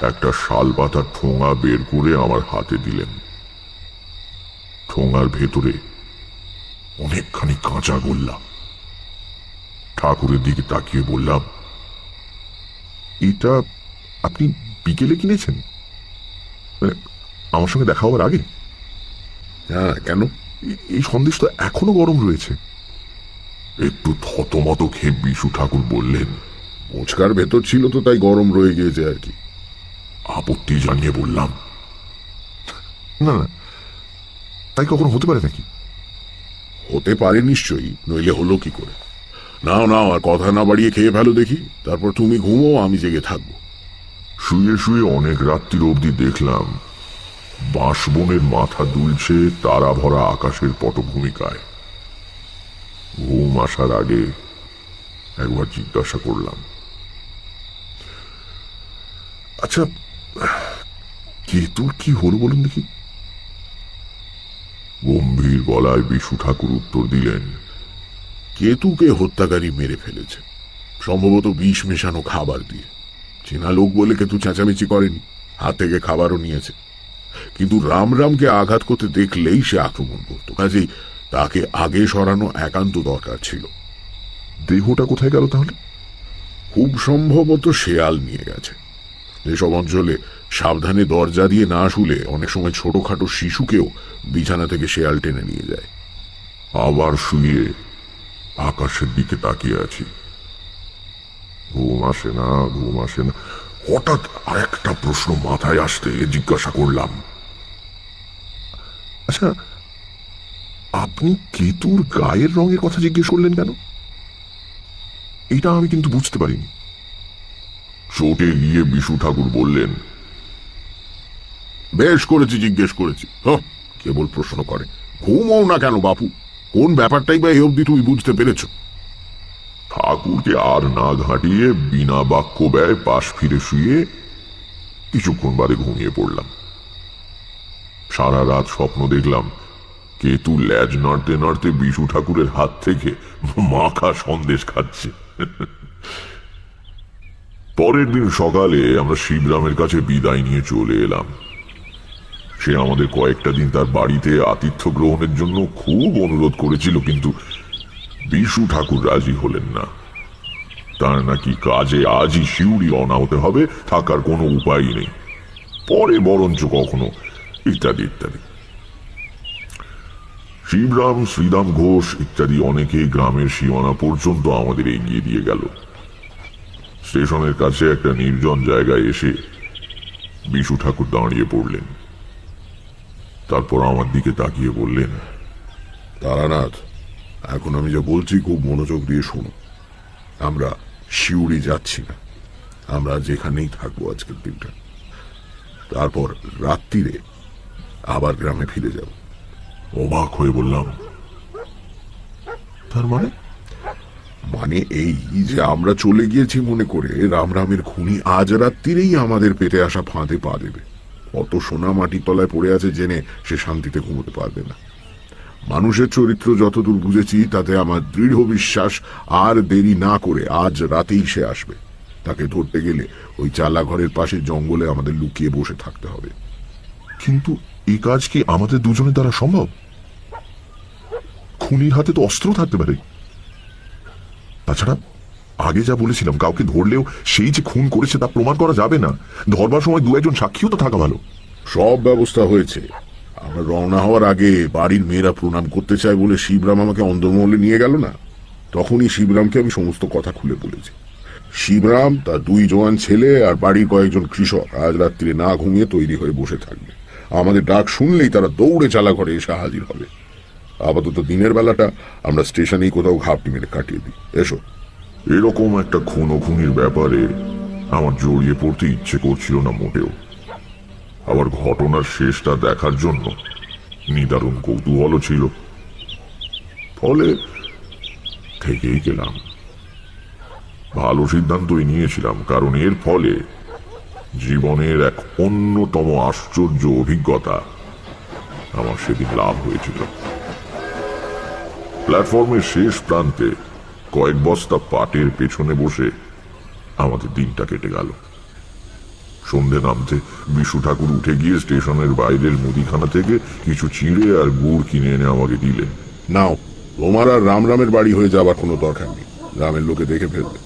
একটা শাল পাতার ঠোঙা বের করে আমার হাতে দিলেন। ঠোঙার ভেতরে অনেকখানি কাঁচা গোল্লা। ঠাকুরের দিকে তাকিয়ে বললাম, এটা আপনি বিকেলে কিনেছেন? মানে আমার সঙ্গে দেখা হওয়ার আগে? হ্যাঁ, কেন? এই সন্দেশ তো এখনো গরম রয়েছে। একটু থতমত খেয়ে বিশু ঠাকুর বললেন, মোচকার ভেতর ছিল তো, তাই গরম রয়ে গিয়েছে আর কি। আপত্তি জানিয়ে বললাম, না না, তাই কখনো হতে পারে নাকি? হতে পারে নিশ্চয়ই, নইলে হলো কি করে? নাও নাও, আর কথা না বাড়িয়ে খেয়ে ফেলো দেখি, তারপর তুমি ঘুমো, আমি জেগে থাকবো। শুয়ে শুয়ে অনেক রাত্রির অবধি দেখলাম বাঁশবনের মাথা দুলছে তারা ভরা আকাশের পটভূমিকায়। ঘুম আসার আগে একবার জিজ্ঞাসা করলাম, আচ্ছা কেতুর কি হলো বলুন দেখি? গম্ভীর গলায় বিশু ঠাকুর উত্তর দিলেন, কেতুকে হত্যাকারী মেরে ফেলেছে, সম্ভবত বিষ মেশানো খাবার দিয়ে। চেনা লোক বলে কেতু চেঁচামেচি করেনি, হাত থেকে খাবারও নিয়েছে। কিন্তু রামরামকে আঘাত করতে দেখলেই সে আক্রমণ করত, কাজেই তাকে আগে সরানো একান্ত দরকার ছিল। দেহটা কোথায় গেল তাহলে? খুব সম্ভবত শেয়াল নিয়ে গেছে। এসব অঞ্চলে সাবধানে দরজা দিয়ে না শুলে অনেক সময় ছোটখাটো শিশুকেও বিছানা থেকে শেয়াল টেনে নিয়ে যায়। আবার শুয়ে আকাশের দিকে তাকিয়ে আছি। ঘুম আসে না, ঘুম আসে না। হঠাৎ আর একটা প্রশ্ন মাথায় আসতে জিজ্ঞাসা করলাম, আচ্ছা আপনি কেতুর গায়ের রঙের কথা জিজ্ঞেস করলেন কেন? এটা আমি কিন্তু বুঝতে পারিনি। চোটে গিয়ে বিশু ঠাকুর বললেন, বেশ করেছি, জিজ্ঞেস করেছি। কেবল প্রশ্ন করে। ঘুমও না কেন বাপু? কোন ব্যাপারটাই বা এই অবধি তুমি বুঝতে পেরেছ? ঠাকুরকে আর না ঘাঁটিয়ে বিনা বাক্য ব্যয় পাশ ফিরে শুয়ে কিছুক্ষণ বাদে ঘুমিয়ে পড়লাম। সারা রাত স্বপ্ন দেখলাম কেতু ল্যাজ নাড়তে নাড়তে বিশু ঠাকুরের হাত থেকে মাখা সন্দেশ খাচ্ছে। পরের দিন সকালে আমরা শিবরামের কাছে বিদায় নিয়ে চলে এলাম। সে আমাদের কয়েকটা দিন তার বাড়িতে আতিথ্য গ্রহণের জন্য খুব অনুরোধ করেছিল, কিন্তু বিশু ঠাকুর রাজি হলেন না। তার নাকি কাজে আজই শিউরি রওনা হতে হবে, থাকার কোনো উপায় নেই, পরে বরঞ্চ কখনো, ইত্যাদি ইত্যাদি। শিবরাম, শ্রীরাম ঘোষ ইত্যাদি অনেকে গ্রামের সীমানা পর্যন্ত আমাদের এগিয়ে দিয়ে গেল। স্টেশনের কাছে একটা নির্জন জায়গায় এসে বিশু ঠাকুর দাঁড়িয়ে পড়লেন। তারপর আমার দিকে তাকিয়ে বললেন, তারানাথ, এখন আমি যা বলছি খুব মনোযোগ দিয়ে শোনো। আমরা শিউরি যাচ্ছি না, আমরা যেখানেই থাকবো আজকের দিনটা, তারপর রাত্রিরে আবার গ্রামে ফিরে যাব। অবাক হয়ে বললাম, তার মানে? মানে এই যে আমরা চলে গিয়েছি মনে করে রামের খুনি আজ রাত্রিরেই আমাদের পেটে আসা ফাঁদে পা দেবে। অত সোনা মাটির তলায় পড়ে আছে জেনে সে শান্তিতে ঘুমোতে পারবে না। মানুষের চরিত্র যতদূর বুঝেছি তাতে আমার দৃঢ় বিশ্বাস, আর দেরি না করে আজ রাতেই সে আসবে। তাকে ধরতে গেলে ওই চালা ঘরের পাশে জঙ্গলে আমাদের লুকিয়ে বসে থাকতে হবে। কিন্তু এই কাজ কি আমাদের দুজনের দ্বারা সম্ভব? খুনির হাতে তো অস্ত্র থাকতে পারে। তাছাড়া আগে যা বলেছিলাম, কাউকে ধরলেও সেই যে খুন করেছে তা প্রমাণ করা যাবে না। ধরবার সময় দু একজন সাক্ষীও তো থাকা ভালো। সব ব্যবস্থা হয়েছে। আমরা রওনা হওয়ার আগে বাড়ির মেয়েরা প্রণাম করতে চায় বলে শিবরাম আমাকে অন্দরমহলে নিয়ে গেল না, তখনই শিবরামকে আমি সমস্ত কথা খুলে বলেছি। শিবরাম, তার 2 জওয়ান ছেলে আর বাড়ির কয়েকজন কৃষক আজ রাত্রে না ঘুমিয়ে তৈরি হয়ে বসে থাকবে। আমাদের ডাক শুনলেই তারা দৌড়ে চালা ঘরে এসে হাজির হবে। আপাতত দিনের বেলাটা আমরা স্টেশনেই কোথাও ঘাপটি মেরে কাটিয়ে দিই। এসো। এরকম একটা খুনোখুনির ব্যাপারে আমার জড়িয়ে পড়তে ইচ্ছে করছিল না মোটেও। আবার ঘটনার শেষটা দেখার জন্য নিদারুণ কৌতূহলও ছিল। ফলে থেকেই গেলাম। ভালো সিদ্ধান্তই নিয়েছিলাম, কারণ এর ফলে জীবনের এক অন্যতম আশ্চর্য অভিজ্ঞতা আমার সেদিন লাভ হয়েছিল। প্ল্যাটফর্মের শেষ প্রান্তে কয়েক বস্তা পাটের পেছনে বসে আমাদের দিনটা কেটে গেল। সন্ধে নামতে বিশু ঠাকুর উঠে গিয়ে স্টেশনের বাইরের মুদিখানা থেকে কিছু চিড়ে আর গুড় কিনে এনে আমাকে দিলেন। নাও, তোমার আর রামের বাড়ি হয়ে যাবার কোনো দরকার নেই, গ্রামের লোকে দেখে ফেলবে।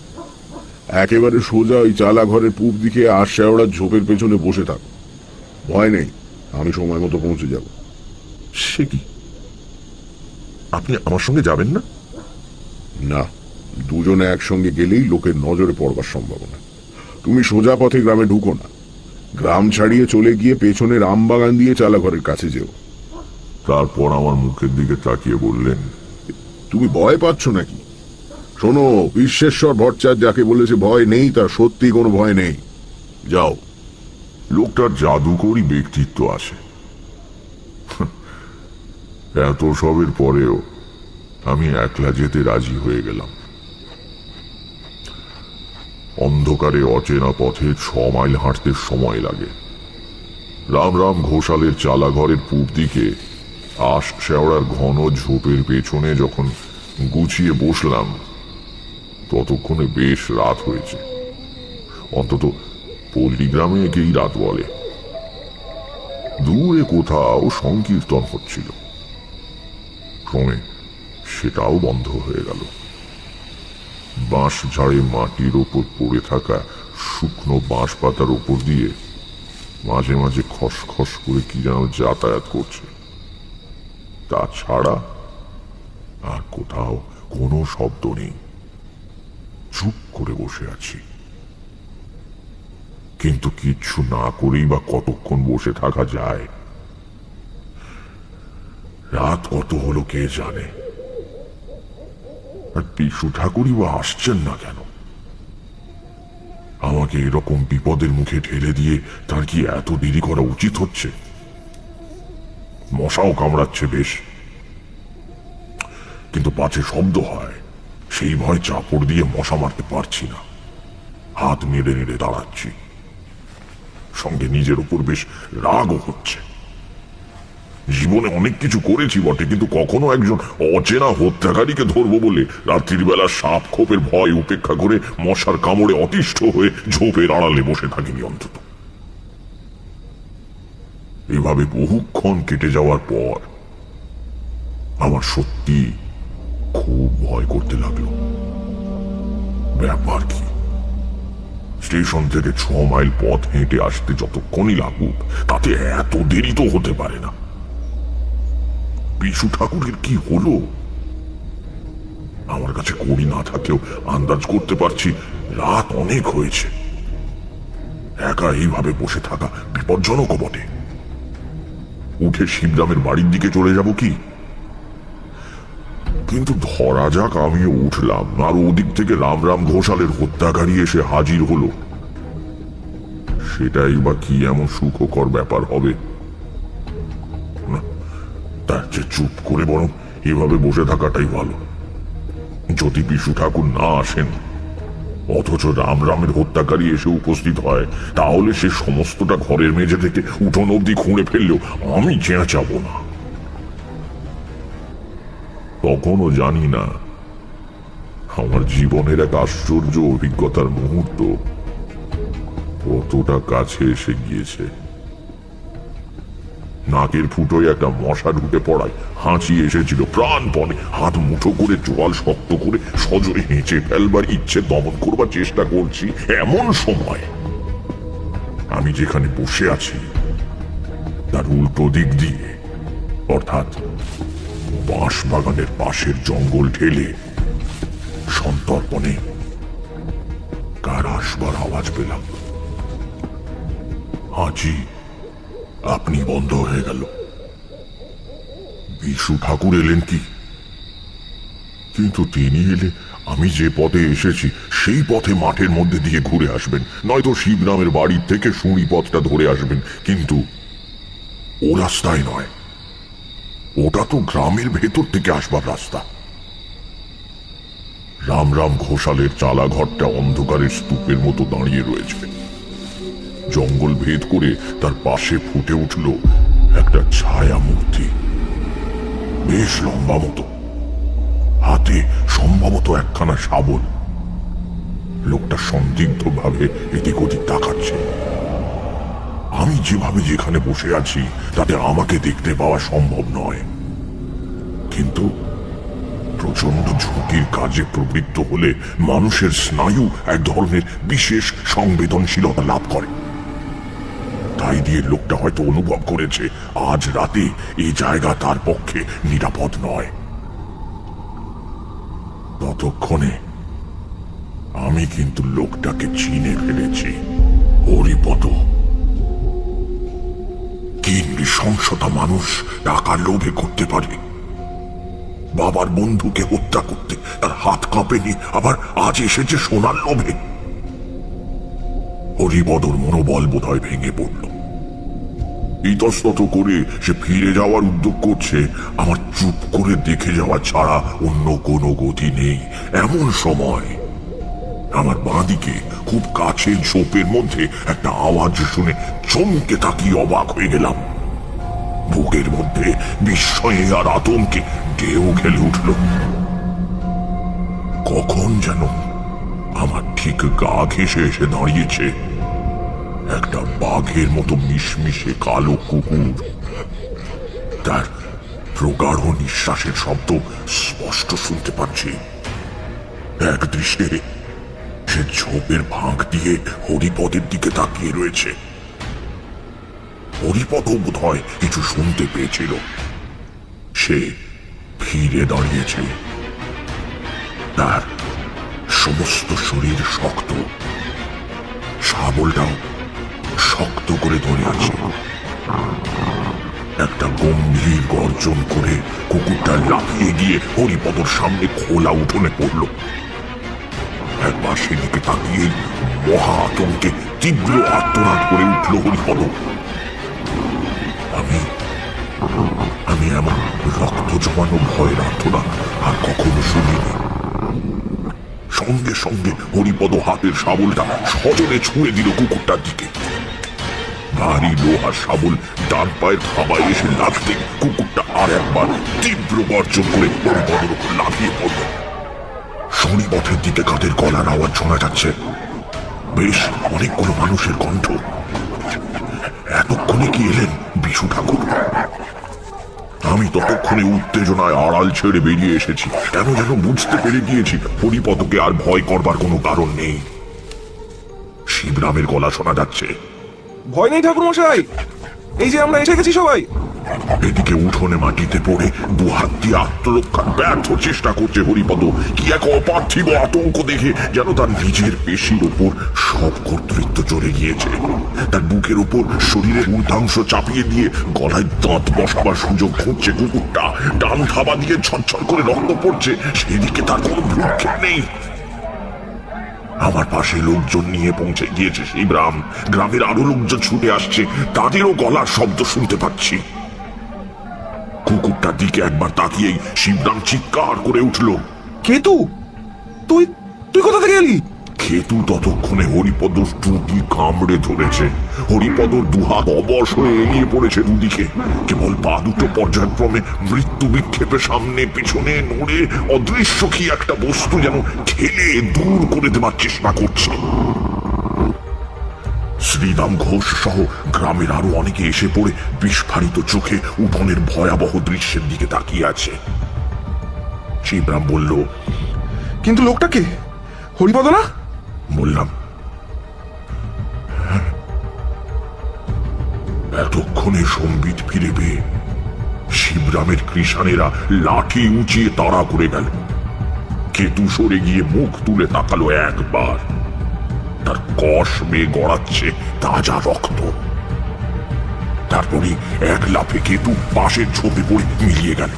একেবারে সোজা ওই চালা ঘরের পূব দিকে আশাওড়ার ঝোপের পেছনে বসে থাকো, ভয় নেই, আমি সময় মতো পৌঁছে যাব। সে কি, আপনি আমার সঙ্গে যাবেন না? না, দুজনে একসঙ্গে গেলেই লোকের নজরে পড়বার সম্ভাবনা। তুমি সোজা পথে গ্রামে ঢুকো না, গ্রাম ছাড়িয়ে চলে গিয়ে পেছনের আমবাগান দিয়ে চালা ঘরের কাছে যেও। তারপর আমার মুখের দিকে তাকিয়ে বললেন, তুমি ভয় পাচ্ছ নাকি? শোনো, বিশ্বেশ্বর ভট্টাচার্য যাকে বলেছে ভয় নেই, তার সত্যি কোনো ভয় নেই। যাও। লোকটার জাদুকরী ব্যক্তিত্ব আছে। এত সবের পরেও আমি একলা যেতে রাজি হয়ে গেলাম। অন্ধকারে অচেনা পথে 6 মাইল হাঁটতে সময় লাগে। রাম ঘোষালের চালা ঘরের পূব দিকে আশ শেওড়ার ঘন ঝোপের পেছনে যখন গুছিয়ে বসলাম, ততক্ষণে বেশ রাত হয়েছে। অন্তত পল্লীগ্রামে একেই রাত বলে। দূরে কোথাও সংকীর্তন হচ্ছিল, ক্রমে সেটাও বন্ধ হয়ে গেল। বাঁশ ঝাড়ে মাটির ওপর পড়ে থাকা শুকনো বাঁশ পাতার ওপর দিয়ে মাঝে মাঝে খসখস করে কি যেন যাতায়াত করছে। তাছাড়া আর কোথাও কোনো শব্দ নেই। চুপ করে বসে আছি, কিন্তু কিচ্ছু না করেই বা কতক্ষণ বসে থাকা যায়? রাত কত হলো কে জানে। আর বিশু ঠাকুরই বা আসছেন না কেন? আমাকে এরকম বিপদের মুখে ঠেলে দিয়ে তার কি এত দেরি করা উচিত হচ্ছে? মশাও কামড়াচ্ছে বেশ, কিন্তু পাছে শব্দ হয় সেই ভয় চাপড় দিয়ে মশা মারতে পারছি না। হাত নেড়ে নেড়ে দাঁড়াচ্ছি, সঙ্গে নিজের উপর বেশ রাগও হচ্ছে। জীবনে অনেক কিছু করেছি বটে, কিন্তু কখনো একজন অচেনা হত্যাকারীকে ধরবো বলে রাত্রির বেলা সাপ খোপের ভয় উপেক্ষা করে মশার কামড়ে অতিষ্ঠ হয়ে ঝোপের আড়ালে বসে থাকিনি অন্তত। এভাবে বহুক্ষণ কেটে যাওয়ার পর আমার সত্যি খুব ভয় করতে লাগলো। ব্যাপার কি, স্টেশন থেকে 6 মাইল পথ হেঁটে আসতে যতক্ষণই লাগুক তাতে এত দেরি তো হতে পারে না। বিশু ঠাকুরের কি হলো? আমার কাছে কড়ি না থাকলেও আন্দাজ করতে পারছি রাত অনেক হয়েছে। একা এইভাবে বসে থাকা বিপজ্জনক বটে। উঠে শিবরামের বাড়ির দিকে চলে যাব কি? কিন্তু ধরা যাক আমিও উঠলাম, আর ওদিক থেকে রামরাম ঘোষালের হত্যাকারী এসে হাজির হলো, সেটাই বা কি এমন সুখকর ব্যাপার হবে? না, তার চেয়ে চুপ করে বরং এভাবে বসে থাকাটাই ভালো। যদি বিশু ঠাকুর না আসেন অথচ রামরামের হত্যাকারী এসে উপস্থিত হয়, তাহলে সে সমস্তটা ঘরের মেঝে থেকে উঠোন অব্দি খুঁড়ে ফেললেও আমি চেঁচাবো না। তখনও জানি না আমার জীবনের এক আশ্চর্য অভিজ্ঞতার মুহূর্ত কতটা কাছে এসে গিয়েছে। নাকের ফুটোয় একটা মশা ঢুকে পড়ায় হাঁচি এসেছিল প্রাণপণে। হাত মুঠো করে জল শক্ত করে সজোরে হেঁচে ফেলবার ইচ্ছে দমন করবার চেষ্টা করছি, এমন সময় আমি যেখানে বসে আছি তার উল্টো দিক দিয়ে, অর্থাৎ বাঁশ বাগানের পাশের জঙ্গল ঢেলে সন্তর্পণে কার আসবার আওয়াজ পেলাম। হাঁচি আপনি বন্ধ হয়ে গেল। বিশু ঠাকুর এলেন কি? কিন্তু তিনি এলে আমি যে পথে এসেছি সেই পথে মাঠের মধ্যে দিয়ে ঘুরে আসবেন, নয়তো শিবরামের বাড়ির থেকে শুঁড়ি পথটা ধরে আসবেন। কিন্তু ও রাস্তায় নয়, ওটা তো গ্রামের ভেতর থেকে আসবার রাস্তা। রামরাম ঘোষালের চালা ঘরটা অন্ধকারের স্তূপের মতো দাঁড়িয়ে রয়েছে। জঙ্গল ভেদ করে তার পাশে ফুটে উঠল একটা ছায়া মূর্তি, বেশ লম্বা মতো, হাতে সম্ভবত একখানা শাবল। লোকটা সন্দিগ্ধ ভাবে এদিক ওদিক তাকাচ্ছে। আমি যেভাবে যেখানে বসে আছি তাতে আমাকে দেখতে পাওয়া সম্ভব নয়, কিন্তু প্রচন্ড ঝুঁকির কাজে প্রবৃত্ত হলে মানুষের স্নায়ু এক ধরনের বিশেষ সংবেদনশীলতা লাভ করে। তাই দিয়ে লোকটা হয়তো অনুভব করেছে আজ রাতে এই জায়গা তার পক্ষে নিরাপদ নয়। ততক্ষণে আমি কিন্তু লোকটাকে চিনে ফেলেছি। হরিপদ। কি নৃশংসতা মানুষ টাকার লোভে করতে পারে! বাবার বন্ধুকে হত্যা করতে তার হাত কাঁপেনি, আবার আজ এসেছে সোনার লোভে। হরিপদর মনোবল বোধহয় ভেঙে পড়ল। ইতস্তত করে সে ফিরে যাওয়ার উদ্যোগ করছে। আমার চুপ করে দেখে যাওয়া ছাড়া অন্য কোনো গতি নেই। এমন সময় আমার বাঁদিকে খুব কাছে ঝোপের মধ্যে একটা আওয়াজ শুনে চমকে তাকিয়ে অবাক হয়ে গেলাম। বুকের মধ্যে বিস্ময়ে আর আতঙ্কে ঢেউ খেলে উঠল। কখন যেন আমার ঠিক গা ঘেঁষে এসে দাঁড়িয়েছে একটা বাঘের মতো মিশমিশে কালো কুকুর। তার প্রগাঢ় নিঃশ্বাসের শব্দ স্পষ্ট শুনতে পাচ্ছি। এক দৃষ্টে সে ঝোপের ফাঁক দিয়ে হরিপদের দিকে তাকিয়ে রয়েছে। হরিপদ বোধ হয় কিছু শুনতে পেয়েছিল। সে ফিরে দাঁড়িয়েছে। তার সমস্ত শরীর শক্ত, শাবলটাও শক্ত করে ধরে আছে। একটা গম্ভীর গর্জন করে কুকুরটা লাফিয়ে গিয়ে হরিপদর সামনে খোলা উঠোনে পড়ল। একবার সেদিকে তাকিয়ে মহা আতঙ্কে তীব্র আর্তনাদ করে উঠল হরিপদ। আমি এমন রক্ত জমানো ভয়ের আর্তনাদ আর কখনো শুনিনি। সঙ্গে সঙ্গে হরিপদ হাতের শাবলটা সজনে ছুঁড়ে দিল কুকুরটার দিকে। ভারী লোহার শাবল ডান পায়ের খাবায় এসে লাগতে কুকুরটা আর একবার তীব্র গর্জন করে হরিপদের উপর লাফিয়ে পড়ল। শনিপথের দিকে কাদের গলার আওয়াজ শোনা যাচ্ছে। বেশ অনেকগুলো মানুষের কণ্ঠ। এতক্ষণে কি এলেন বিশু ঠাকুর। আমি ততক্ষণে উত্তেজনায় আড়াল ছেড়ে বেরিয়ে এসেছি। কেন যেন বুঝতে পেরে গিয়েছি হরিপদকে আর ভয় করবার কোনো কারণ নেই। শিবরামের গলা শোনা যাচ্ছে, ভয় নেই ঠাকুর মশাই, এই যে আমরা এসে গেছি সবাই। এদিকে উঠোনে মাটিতে পড়ে দু হাত দিয়ে আত্মরক্ষার ব্যর্থ চেষ্টা করছে হরিপদ। কি এক অপার্থিব আতঙ্ক দেখে যেন তার নিজের পেশির ওপর সব কর্তৃত্ব চলে গিয়েছে। তার বুকের ওপর শরীরের ঊর্ধ্বাংশ চাপিয়ে দিয়ে গলায় দাঁত বসাবার সুযোগ খুঁজছে কুকুরটা। ডান থাবা দিয়ে ছলছল করে রক্ত পড়ছে, সেদিকে তার কোনো ভ্রুক্ষেপ নেই। আমার পাশে লোকজন নিয়ে পৌঁছে গিয়েছে শিবরাম। গ্রামের আরো লোকজন ছুটে আসছে, তাদেরও গলার শব্দ শুনতে পাচ্ছি। কুকুরটার দিকে একবার তাকিয়েই শিবরাম চিৎকার করে উঠল, কেতু, তুই তুই কোথা থেকে এলি? কেতু ততক্ষণে হরিপদর টুটি কামড়ে ধরেছে। হরিপদর দুহাত অবশ হয়ে এগিয়ে পড়েছে দুদিকে। কেবল পা দুটো পর্যায়ক্রমে মৃত্যু বিক্ষেপে সামনে পিছনে নড়ে অদৃশ্য কি একটা বস্তু যেন ঠেলে দূর করে দেবার চেষ্টা করছে। শ্রীরাম ঘোষ সহ গ্রামের আরো অনেকে এসে পড়ে বিস্ফারিত চোখে উঠোনের ভয়াবহ দৃশ্যের দিকে তাকিয়ে আছে। শিবরাম বলল, কিন্তু লোকটা কে? হরিপদ না? বললাম, এতক্ষণে সম্বিত ফিরে পেয়ে শিবরামের কৃষানেরা লাঠি উঁচিয়ে তাড়া করে গেল। কেতু সরে গিয়ে মুখ তুলে তাকালো একবার। তার কষ বেয়ে গড়াচ্ছে তাজা রক্ত। তারপরে এক লাফে কেতু পাশের ঝোপে পড়ে মিলিয়ে গেল।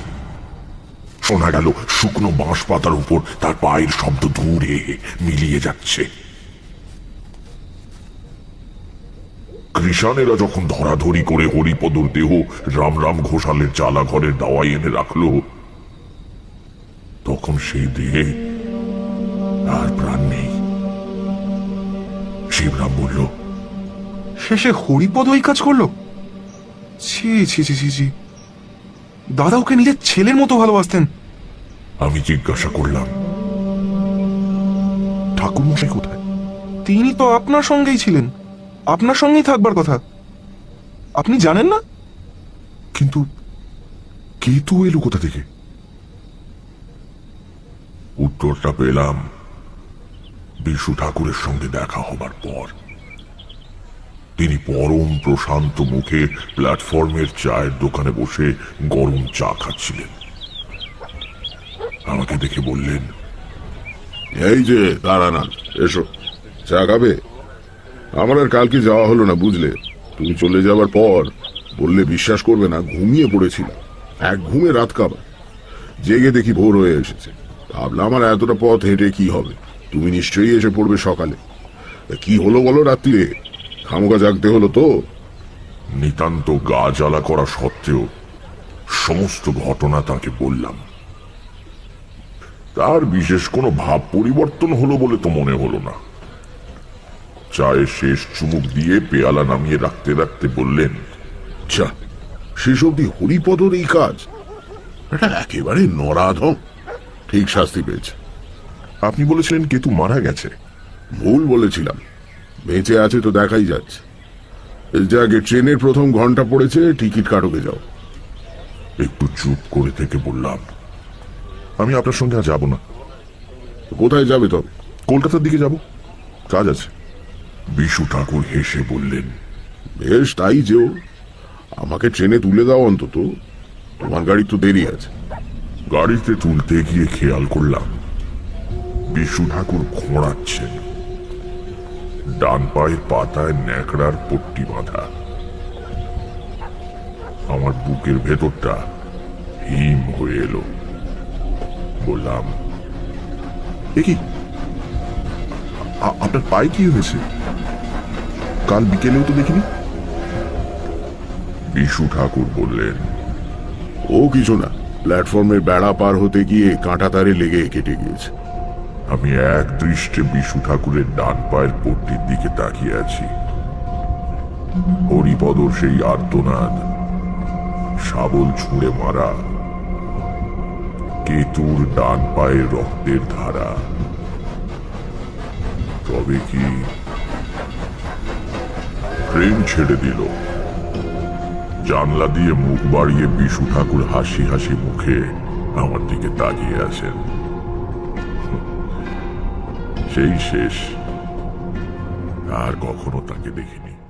শোনা গেল শুকনো বাঁশ পাতার উপর তার পায়ের শব্দ দূরে মিলিয়ে যাচ্ছে। কৃষানেরা যখন ধরাধরি করে হরিপদর দেহ রামরাম ঘোষালের চালা ঘরের দাওয়াই এনে রাখলো, তখন সেই দেহে আর প্রাণ নেই। শিবরাম বলল, শেষে হরিপদ ওই কাজ করলো? ছি ছি ছি ছি ছি, দাদা ওকে নিজের ছেলের মতো ভালোবাসতেন। আমি জিজ্ঞাসা করলাম, ঠাকুরমশাই কোথায়? তিনি তো আপনার সঙ্গেই ছিলেন, আপনার সঙ্গেই থাকবার কথা। আপনি জানেন না? কিন্তু কেতু এলো কোথা থেকে? উত্তরটা পেলাম বিশু ঠাকুরের সঙ্গে দেখা হবার পর। তিনি পরম প্রশান্ত মুখে প্ল্যাটফর্মের চায়ের দোকানে বসে গরম চা খাচ্ছিলেন। আমাকে দেখে বললেন, এই যে তারানাথ, এসো, চা খাবে? আমার আর কালকে যাওয়া হলো না, বুঝলে। তুমি চলে যাবার পর বললে বিশ্বাস করবে না, ঘুমিয়ে পড়েছিলাম। এক ঘুমে রাত কাবা, জেগে দেখি ভোর হয়ে এসেছে। ভাবলাম আমার এতটা পথ হেঁটে কি হবে, তুমি নিশ্চয়ই এসে পড়বে সকালে। কি হলো বলো রাত্রিরে? খামোকা জাগতে হলো তো? নিতান্ত গা জ্বালা করা সত্ত্বেও সমস্ত ঘটনা তাকে বললাম। তার বিশেষ কোনো ভাব পরিবর্তন হলো বলে তো মনে হলো না। চায়ের শেষ চুমুক দিয়ে পেয়ালা নামিয়ে রাখতে রাখতে বললেন, আচ্ছা, শেষ অব্দি হরিপদর এই কাজ? এটা একেবারে নরাধম। ঠিক শাস্তি পেয়েছে। আপনি বলেছিলেন কেতু মারা গেছে। ভুল বলেছিলাম, বেঁচে আছে তো দেখাই যাচ্ছে। যাকে ট্রেনের প্রথম ঘন্টা পড়েছে, টিকিট কাটকে যাও। একটু চুপ করে থেকে বললাম, আমি আপনার সঙ্গে আর যাবো না। কোথায় যাবে তবে? কলকাতার দিকে যাব, কাজ আছে। বিশু ঠাকুর হেসে বললেন, বেশ, তাই যেও। আমাকে ট্রেনে তুলে দাও অন্তত, তোমার গাড়ি তো দেরি আছে। গাড়িতে তুলতে গিয়ে খেয়াল করলাম বিশু ঠাকুর খোঁড়াচ্ছেন। ডান পায়ের পাতায় ন্যাকড়ার পট্টি বাঁধা। আমার বুকের ভেতরটা হিম হয়ে এলো। বললাম, এ কি, আপনার পায়ে কি হয়েছে? কাল বিকেলেও তো দেখিনি। বিশু ঠাকুর বললেন, ও কিছু না, প্ল্যাটফর্মের বেড়া পার হতে গিয়ে কাঁটা তারে লেগে কেটে গিয়েছে। আমি এক দৃষ্টে বিশু ঠাকুরের ডান পায়ের পট্টির দিকে তাকিয়ে আছি। হরিপদর সেই আর্তনাদ, শাবল ছুঁড়ে মারা, কেতুর ডান পায়ের রক্তের ধারা। তবে কি ট্রেন ছেড়ে দিল। জানলা দিয়ে মুখ বাড়িয়ে বিশু ঠাকুর হাসি হাসি মুখে আমার দিকে তাকিয়ে আছেন। সেই শেষ, আর কখনো তাকে দেখিনি।